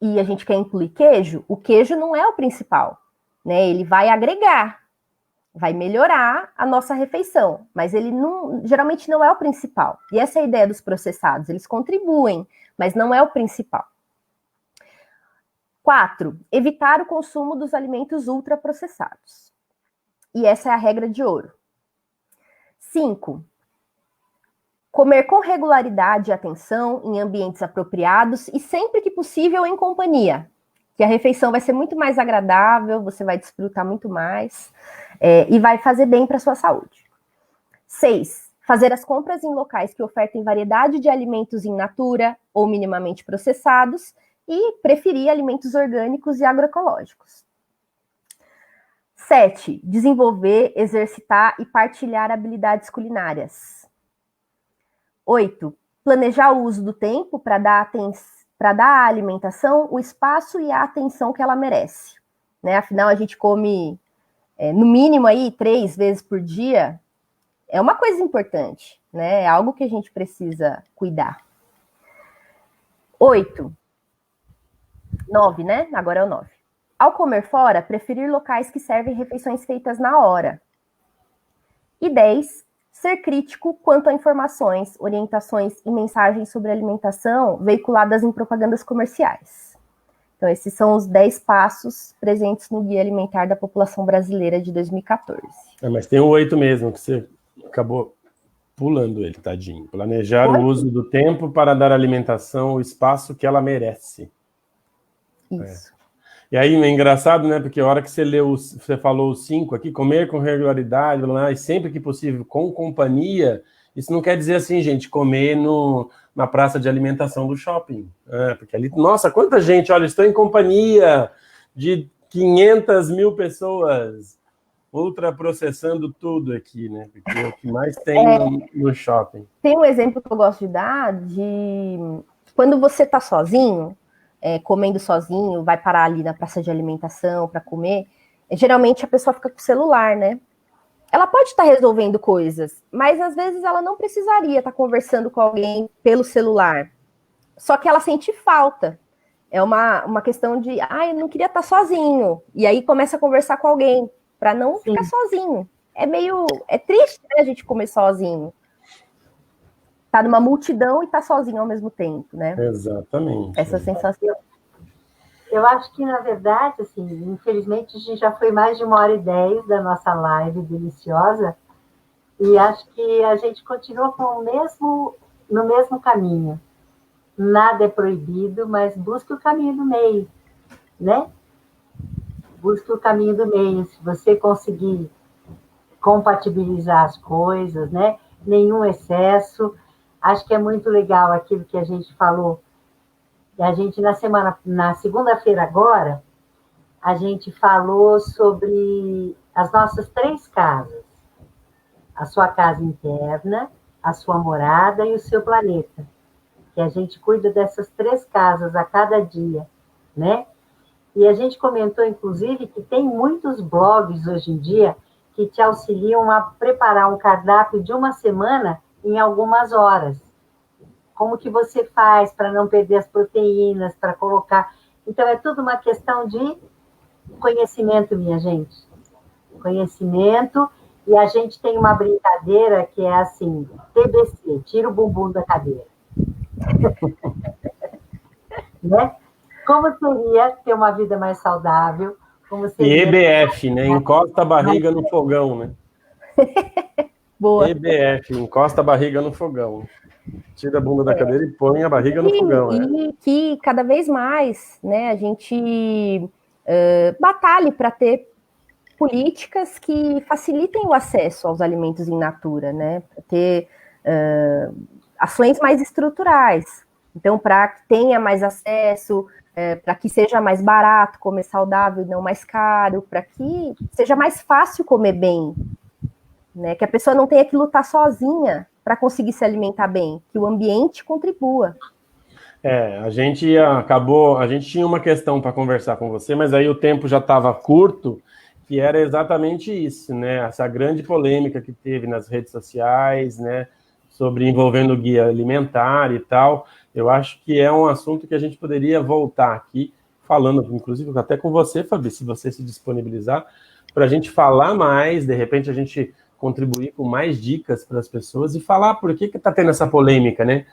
S4: e a gente quer incluir queijo, o queijo não é o principal, né? Ele vai agregar. vai melhorar a nossa refeição, mas ele geralmente não é o principal. E essa é a ideia dos processados, eles contribuem, mas não é o principal. 4, evitar o consumo dos alimentos ultraprocessados. E essa é a regra de ouro. 5, comer com regularidade e atenção em ambientes apropriados e sempre que possível em companhia, que a refeição vai ser muito mais agradável, você vai desfrutar muito mais e vai fazer bem para a sua saúde. 6, fazer as compras em locais que ofertem variedade de alimentos in natura ou minimamente processados e preferir alimentos orgânicos e agroecológicos. 7, desenvolver, exercitar e partilhar habilidades culinárias. 8, planejar o uso do tempo para dar à alimentação o espaço e a atenção que ela merece. Né? Afinal, a gente come, no mínimo, aí, 3 vezes por dia. É uma coisa importante, né? É algo que a gente precisa cuidar. 8, 9, né? Agora é o 9. Ao comer fora, preferir locais que servem refeições feitas na hora. E 10, ser crítico quanto a informações, orientações e mensagens sobre alimentação veiculadas em propagandas comerciais. Então, esses são os 10 passos presentes no Guia Alimentar da População Brasileira de 2014.
S1: Mas tem o 8 mesmo, que você acabou pulando ele, tadinho. Planejar o uso do tempo para dar à alimentação o espaço que ela merece.
S4: Isso.
S1: E aí é engraçado, né? Porque a hora que você falou os 5 aqui, comer com regularidade, e sempre que possível, com companhia, isso não quer dizer assim, gente, comer na praça de alimentação do shopping. Porque ali, nossa, quanta gente, olha, estou em companhia de 500 mil pessoas ultraprocessando tudo aqui, né? Porque é o que mais tem no shopping.
S4: Tem um exemplo que eu gosto de dar de quando você está sozinho, comendo sozinho, vai parar ali na praça de alimentação para comer, geralmente a pessoa fica com o celular, né? Ela pode estar resolvendo coisas, mas às vezes ela não precisaria estar conversando com alguém pelo celular. Só que ela sente falta. É uma questão de, eu não queria estar sozinho. E aí começa a conversar com alguém para não ficar sozinho. É triste, né, a gente comer sozinho. Tá numa multidão e tá sozinho ao mesmo tempo, né?
S1: Exatamente.
S4: Essa sensação.
S2: Eu acho que, na verdade, assim, infelizmente, a gente já foi mais de 1h10 da nossa live deliciosa e acho que a gente continua no mesmo caminho. Nada é proibido, mas busque o caminho do meio, né? Busque o caminho do meio. Se você conseguir compatibilizar as coisas, né? Nenhum excesso. Acho que é muito legal aquilo que a gente falou. A gente, na segunda-feira agora, a gente falou sobre as nossas 3 casas. A sua casa interna, a sua morada e o seu planeta. Que a gente cuida dessas 3 casas a cada dia, né? E a gente comentou, inclusive, que tem muitos blogs hoje em dia que te auxiliam a preparar um cardápio de uma semana em algumas horas. Como que você faz para não perder as proteínas, para colocar... Então, é tudo uma questão de conhecimento, minha gente. Conhecimento, e a gente tem uma brincadeira que é assim, TBC, tira o bumbum da cadeira. Né? Como seria ter uma vida mais saudável? Como seria...
S1: E EBF, né? Encosta a barriga no fogão, né?
S4: Boa.
S1: EBF, encosta a barriga no fogão. Tira a bunda da cadeira e põe a barriga no fogão.
S4: E que cada vez mais, né, a gente batalhe para ter políticas que facilitem o acesso aos alimentos in natura, né? Para ter ações mais estruturais. Então, para que tenha mais acesso, para que seja mais barato comer saudável e não mais caro, para que seja mais fácil comer bem, né? Que a pessoa não tenha que lutar sozinha para conseguir se alimentar bem, que o ambiente contribua.
S1: A gente tinha uma questão para conversar com você, mas aí o tempo já estava curto, que era exatamente isso, né? Essa grande polêmica que teve nas redes sociais, né? Sobre envolvendo o guia alimentar e tal. Eu acho que é um assunto que a gente poderia voltar aqui, falando, inclusive, até com você, Fabi, se você se disponibilizar, para a gente falar mais, de repente a gente contribuir com mais dicas para as pessoas e falar por que está tendo essa polêmica, né?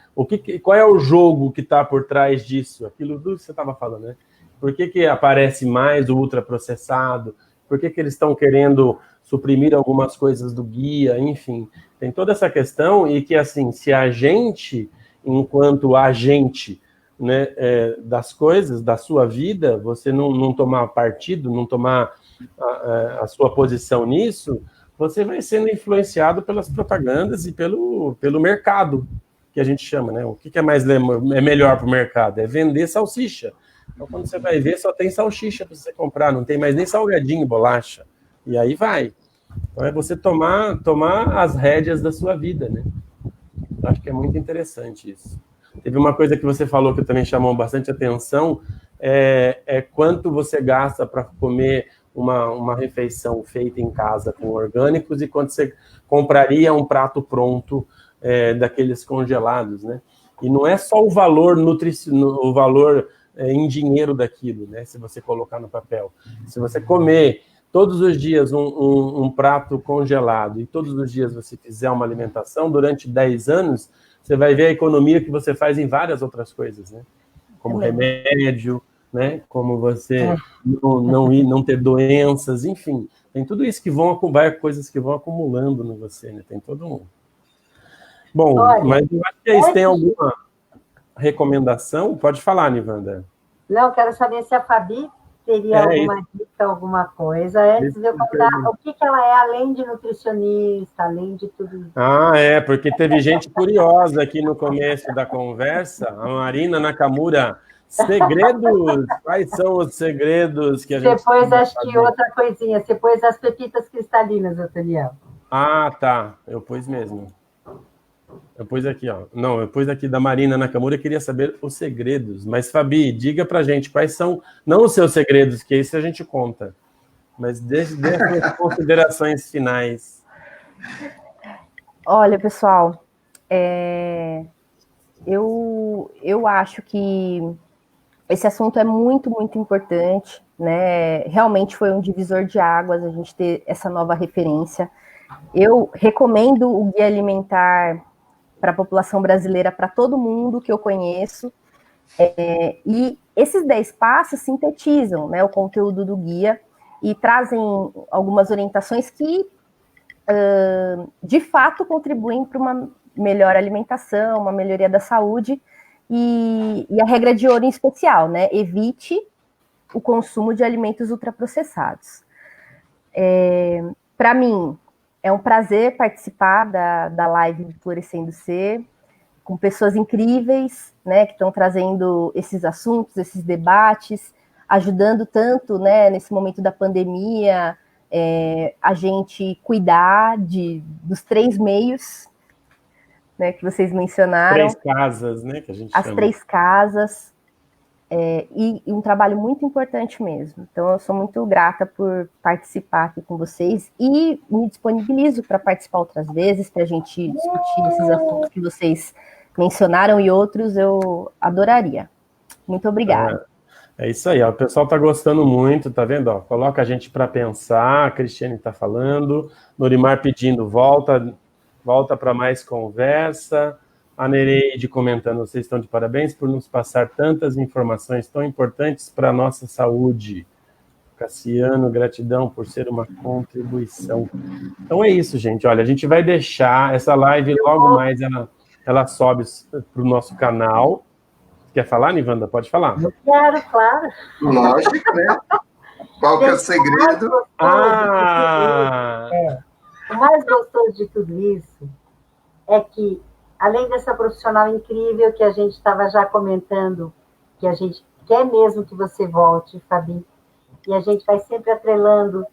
S1: Qual é o jogo que está por trás disso? Aquilo tudo que você estava falando, né? Por que aparece mais o ultraprocessado? Por que eles estão querendo suprimir algumas coisas do guia? Enfim, tem toda essa questão e que, assim, se a gente, enquanto agente, né, das coisas, da sua vida, você não tomar partido, não tomar a sua posição nisso, você vai sendo influenciado pelas propagandas e pelo mercado, que a gente chama, né? O que é melhor para o mercado? É vender salsicha. Então, quando você vai ver, só tem salsicha para você comprar, não tem mais nem salgadinho, bolacha. E aí vai. Então, é você tomar as rédeas da sua vida, né? Eu acho que é muito interessante isso. Teve uma coisa que você falou que também chamou bastante atenção, quanto você gasta para comer uma refeição feita em casa com orgânicos e quanto você compraria um prato pronto daqueles congelados, né? E não é só o valor o valor em dinheiro daquilo, né? Se você colocar no papel. Se você comer todos os dias um prato congelado e todos os dias você fizer uma alimentação, durante 10 anos, você vai ver a economia que você faz em várias outras coisas, né? Como remédio, né? Como você não ter doenças, enfim. Tem tudo isso que coisas que vão acumulando no você, né? Tem todo um... Bom, olha, mas eu acho que eles têm alguma recomendação? Pode falar, Nivanda.
S2: Não, quero saber se a Fabi teria alguma dica, alguma coisa, antes de eu contar o que ela é, além de nutricionista, além de tudo isso.
S1: Porque teve gente curiosa aqui no começo da conversa, a Marina Nakamura. Segredos! Quais são os segredos que a gente...
S2: Depois, acho que outra coisinha, você pôs as pepitas cristalinas, Daniel.
S1: Ah, tá, eu pus mesmo. Eu pus aqui, ó. Não, eu pus aqui da Marina Nakamura, eu queria saber os segredos. Mas, Fabi, diga pra gente quais são, não os seus segredos, que isso a gente conta, mas desde as considerações finais.
S4: Olha, pessoal, eu acho que esse assunto é muito, muito importante, né? Realmente foi um divisor de águas a gente ter essa nova referência. Eu recomendo o Guia Alimentar para a população brasileira, para todo mundo que eu conheço, e esses 10 passos sintetizam, né, o conteúdo do guia e trazem algumas orientações que, de fato, contribuem para uma melhor alimentação, uma melhoria da saúde, e a regra de ouro em especial, né, evite o consumo de alimentos ultraprocessados. Para mim, é um prazer participar da live do Florescendo Ser, com pessoas incríveis, né, que estão trazendo esses assuntos, esses debates, ajudando tanto, né, nesse momento da pandemia, a gente cuidar dos 3 meios, né, que vocês mencionaram.
S1: As 3 casas, né, que a gente
S4: chama.
S1: As
S4: 3 casas. E um trabalho muito importante mesmo. Então, eu sou muito grata por participar aqui com vocês e me disponibilizo para participar outras vezes, para a gente discutir esses assuntos que vocês mencionaram e outros eu adoraria. Muito obrigada.
S1: É isso aí, ó. O pessoal está gostando muito, tá vendo? Ó, coloca a gente para pensar, a Cristiane está falando, Norimar pedindo volta para mais conversa. A Nereide comentando, vocês estão de parabéns por nos passar tantas informações tão importantes para a nossa saúde. Cassiano, gratidão por ser uma contribuição. Então é isso, gente. Olha, a gente vai deixar essa live, logo mais ela sobe para o nosso canal. Quer falar, Nivanda? Pode falar.
S2: Eu quero, claro.
S3: Lógico, né? Qual que é o segredo?
S2: O mais gostoso de tudo isso é que, além dessa profissional incrível que a gente estava já comentando, que a gente quer mesmo que você volte, Fabi, e a gente vai sempre atrelando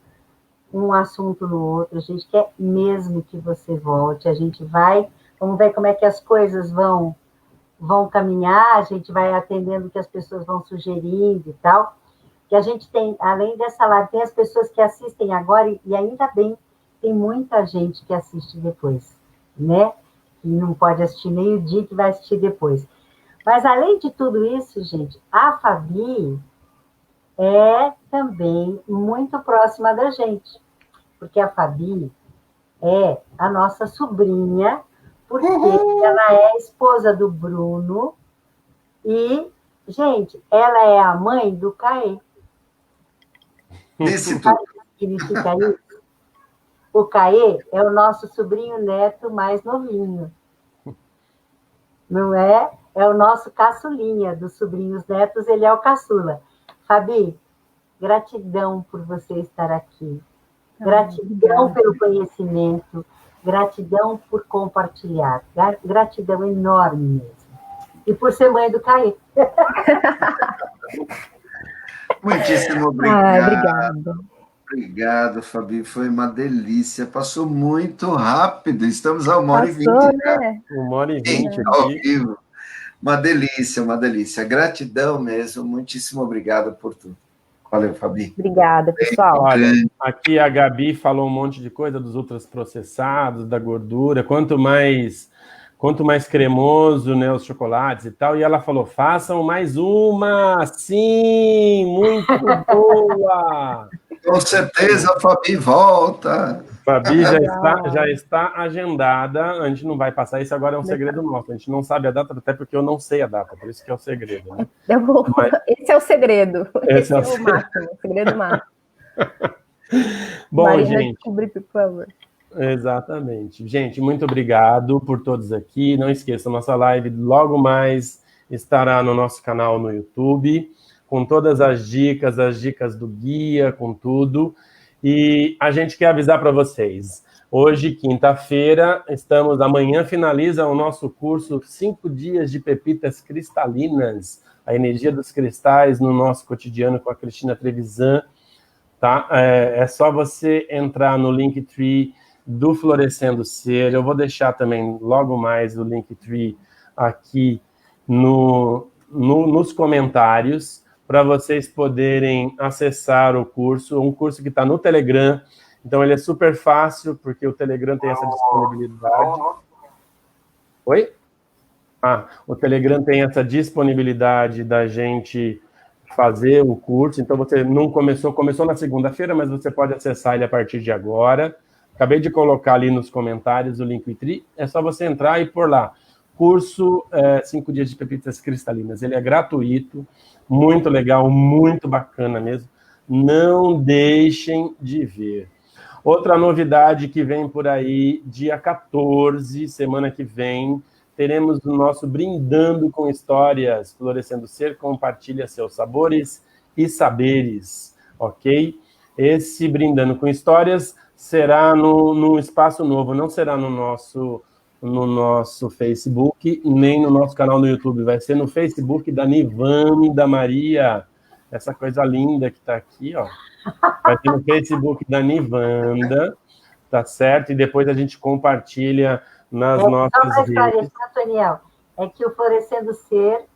S2: um assunto no outro, a gente quer mesmo que você volte, a gente vai, vamos ver como é que as coisas vão caminhar, a gente vai atendendo o que as pessoas vão sugerindo e tal, que a gente tem, além dessa live, tem as pessoas que assistem agora, e ainda bem, tem muita gente que assiste depois, né? E não pode assistir nem o dia que vai assistir depois. Mas, além de tudo isso, gente, a Fabi, é também muito próxima da gente, porque a Fabi é a nossa sobrinha, porque ela é esposa do Bruno e, gente, ela é a mãe do Caê.
S3: Disse
S2: Sabe
S3: tudo.
S2: o que significa isso? O Caê é o nosso sobrinho neto mais novinho. Não é? É o nosso caçulinha dos sobrinhos netos, ele é o caçula. Fabi, gratidão por você estar aqui. Gratidão pelo conhecimento. Gratidão por compartilhar. Gratidão enorme mesmo. E por ser mãe do Caê.
S3: Muitíssimo obrigado.
S4: Obrigada.
S3: Obrigado, Fabi. Foi uma delícia. Passou muito rápido. Estamos a 1h20.
S4: Passou, né?
S1: 1h20
S3: Ao
S1: aqui.
S3: vivo. Uma delícia, uma delícia. Gratidão mesmo. Muitíssimo obrigado por tudo. Valeu, Fabi.
S4: Obrigada, pessoal.
S1: Olha, aqui a Gabi falou um monte de coisa dos ultraprocessados, da gordura, quanto mais cremoso, né, os chocolates e tal, e ela falou, façam mais uma, sim, muito boa!
S3: Com certeza a Fabi volta.
S1: Fabi já está agendada, a gente não vai passar isso, agora é um segredo nosso, a gente não sabe a data, até porque eu não sei a data, por isso que é o segredo, né?
S4: Esse é o segredo, esse é o
S1: máximo,
S4: o segredo máximo.
S1: Bom,
S4: Marina,
S1: gente...
S4: descobri, por favor.
S1: Exatamente. Gente, muito obrigado por todos aqui. Não esqueçam, nossa live logo mais estará no nosso canal no YouTube, com todas as dicas do guia, com tudo. E a gente quer avisar para vocês. Hoje, quinta-feira, amanhã finaliza o nosso curso 5 dias de pepitas cristalinas, a energia dos cristais no nosso cotidiano com a Cristina Trevisan. Tá? É só você entrar no Linktree do Florescendo Ser. Eu vou deixar também logo mais o Linktree aqui nos comentários para vocês poderem acessar o curso. Um curso que está no Telegram, então ele é super fácil, porque o Telegram tem essa disponibilidade. Oi? O Telegram tem essa disponibilidade da gente fazer o curso, então você não começou na segunda-feira, mas você pode acessar ele a partir de agora. Acabei de colocar ali nos comentários o Linktree, é só você entrar e pôr lá, curso 5 dias de pepitas cristalinas, ele é gratuito, muito legal, muito bacana mesmo, não deixem de ver. Outra novidade que vem por aí, dia 14, semana que vem, teremos o nosso Brindando com Histórias, Florescendo Ser, compartilha seus sabores e saberes, ok? Esse Brindando com Histórias será num espaço novo, não será no nosso Facebook, nem no nosso canal no YouTube, vai ser no Facebook da Nivanda Maria, essa coisa linda que está aqui, ó. Vai ser no Facebook da Nivanda, tá certo? E depois a gente compartilha nas nossas redes.
S2: Daniel, é que o Florescendo Ser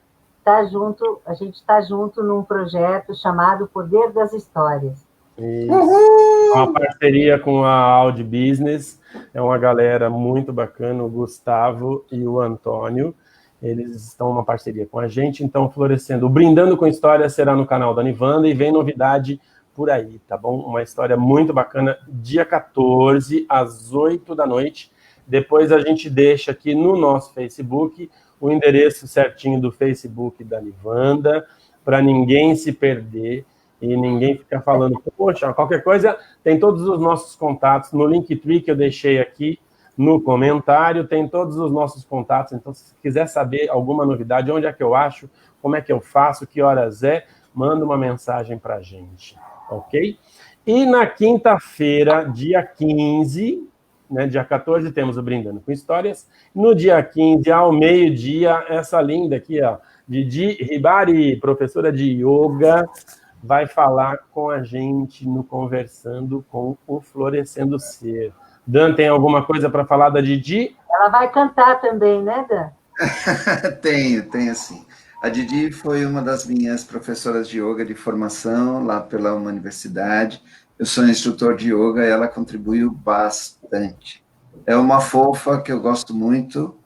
S2: tá junto, a gente está junto num projeto chamado Poder das Histórias.
S1: Isso. Uma parceria com a Audi Business, é uma galera muito bacana, o Gustavo e o Antônio, eles estão numa parceria com a gente, então Florescendo, o Brindando com História será no canal da Nivanda e vem novidade por aí, tá bom? Uma história muito bacana, dia 14, às 8 da noite, depois a gente deixa aqui no nosso Facebook o endereço certinho do Facebook da Nivanda, para ninguém se perder, e ninguém fica falando, poxa, qualquer coisa, tem todos os nossos contatos no Linktree que eu deixei aqui no comentário, tem todos os nossos contatos, então se quiser saber alguma novidade, onde é que eu acho, como é que eu faço, que horas manda uma mensagem para a gente, ok? E na quinta-feira, dia 15, né, dia 14, temos o Brindando com Histórias, no dia 15, ao meio-dia, essa linda aqui, ó, Didi Ribari, professora de yoga, vai falar com a gente no Conversando com o Florescendo Ser. Dan, tem alguma coisa para falar da Didi?
S2: Ela vai cantar também, né, Dan?
S3: Tenho sim. A Didi foi uma das minhas professoras de yoga de formação lá pela uma universidade. Eu sou instrutor de yoga e ela contribuiu bastante. É uma fofa que eu gosto muito.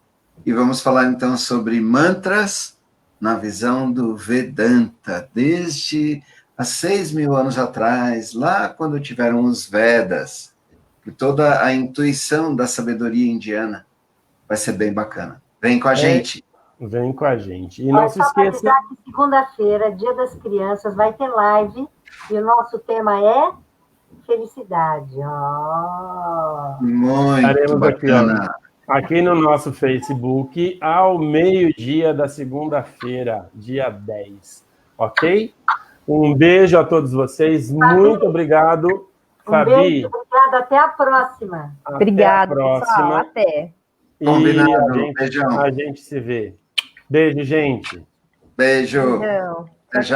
S3: E vamos falar então sobre mantras na visão do Vedanta, desde há 6.000 anos atrás, lá quando tiveram os Vedas, e toda a intuição da sabedoria indiana. Vai ser bem bacana. Vem com a gente.
S1: Vem com a gente. E não se
S2: Só para
S1: esqueça...
S2: avisar que segunda-feira, Dia das Crianças, vai ter live, e o nosso tema é felicidade.
S3: Muito bacana.
S1: Aqui no nosso Facebook, ao meio-dia da segunda-feira, dia 10. Ok? Um beijo a todos vocês.
S2: Fabi,
S1: muito obrigado.
S2: Fabi. Beijo, obrigada. Até a próxima.
S4: Obrigada, pessoal. Até.
S3: Combinado. Beijão.
S1: A gente se vê. Beijo, gente.
S3: Beijo.
S4: Beijão.
S3: Até já.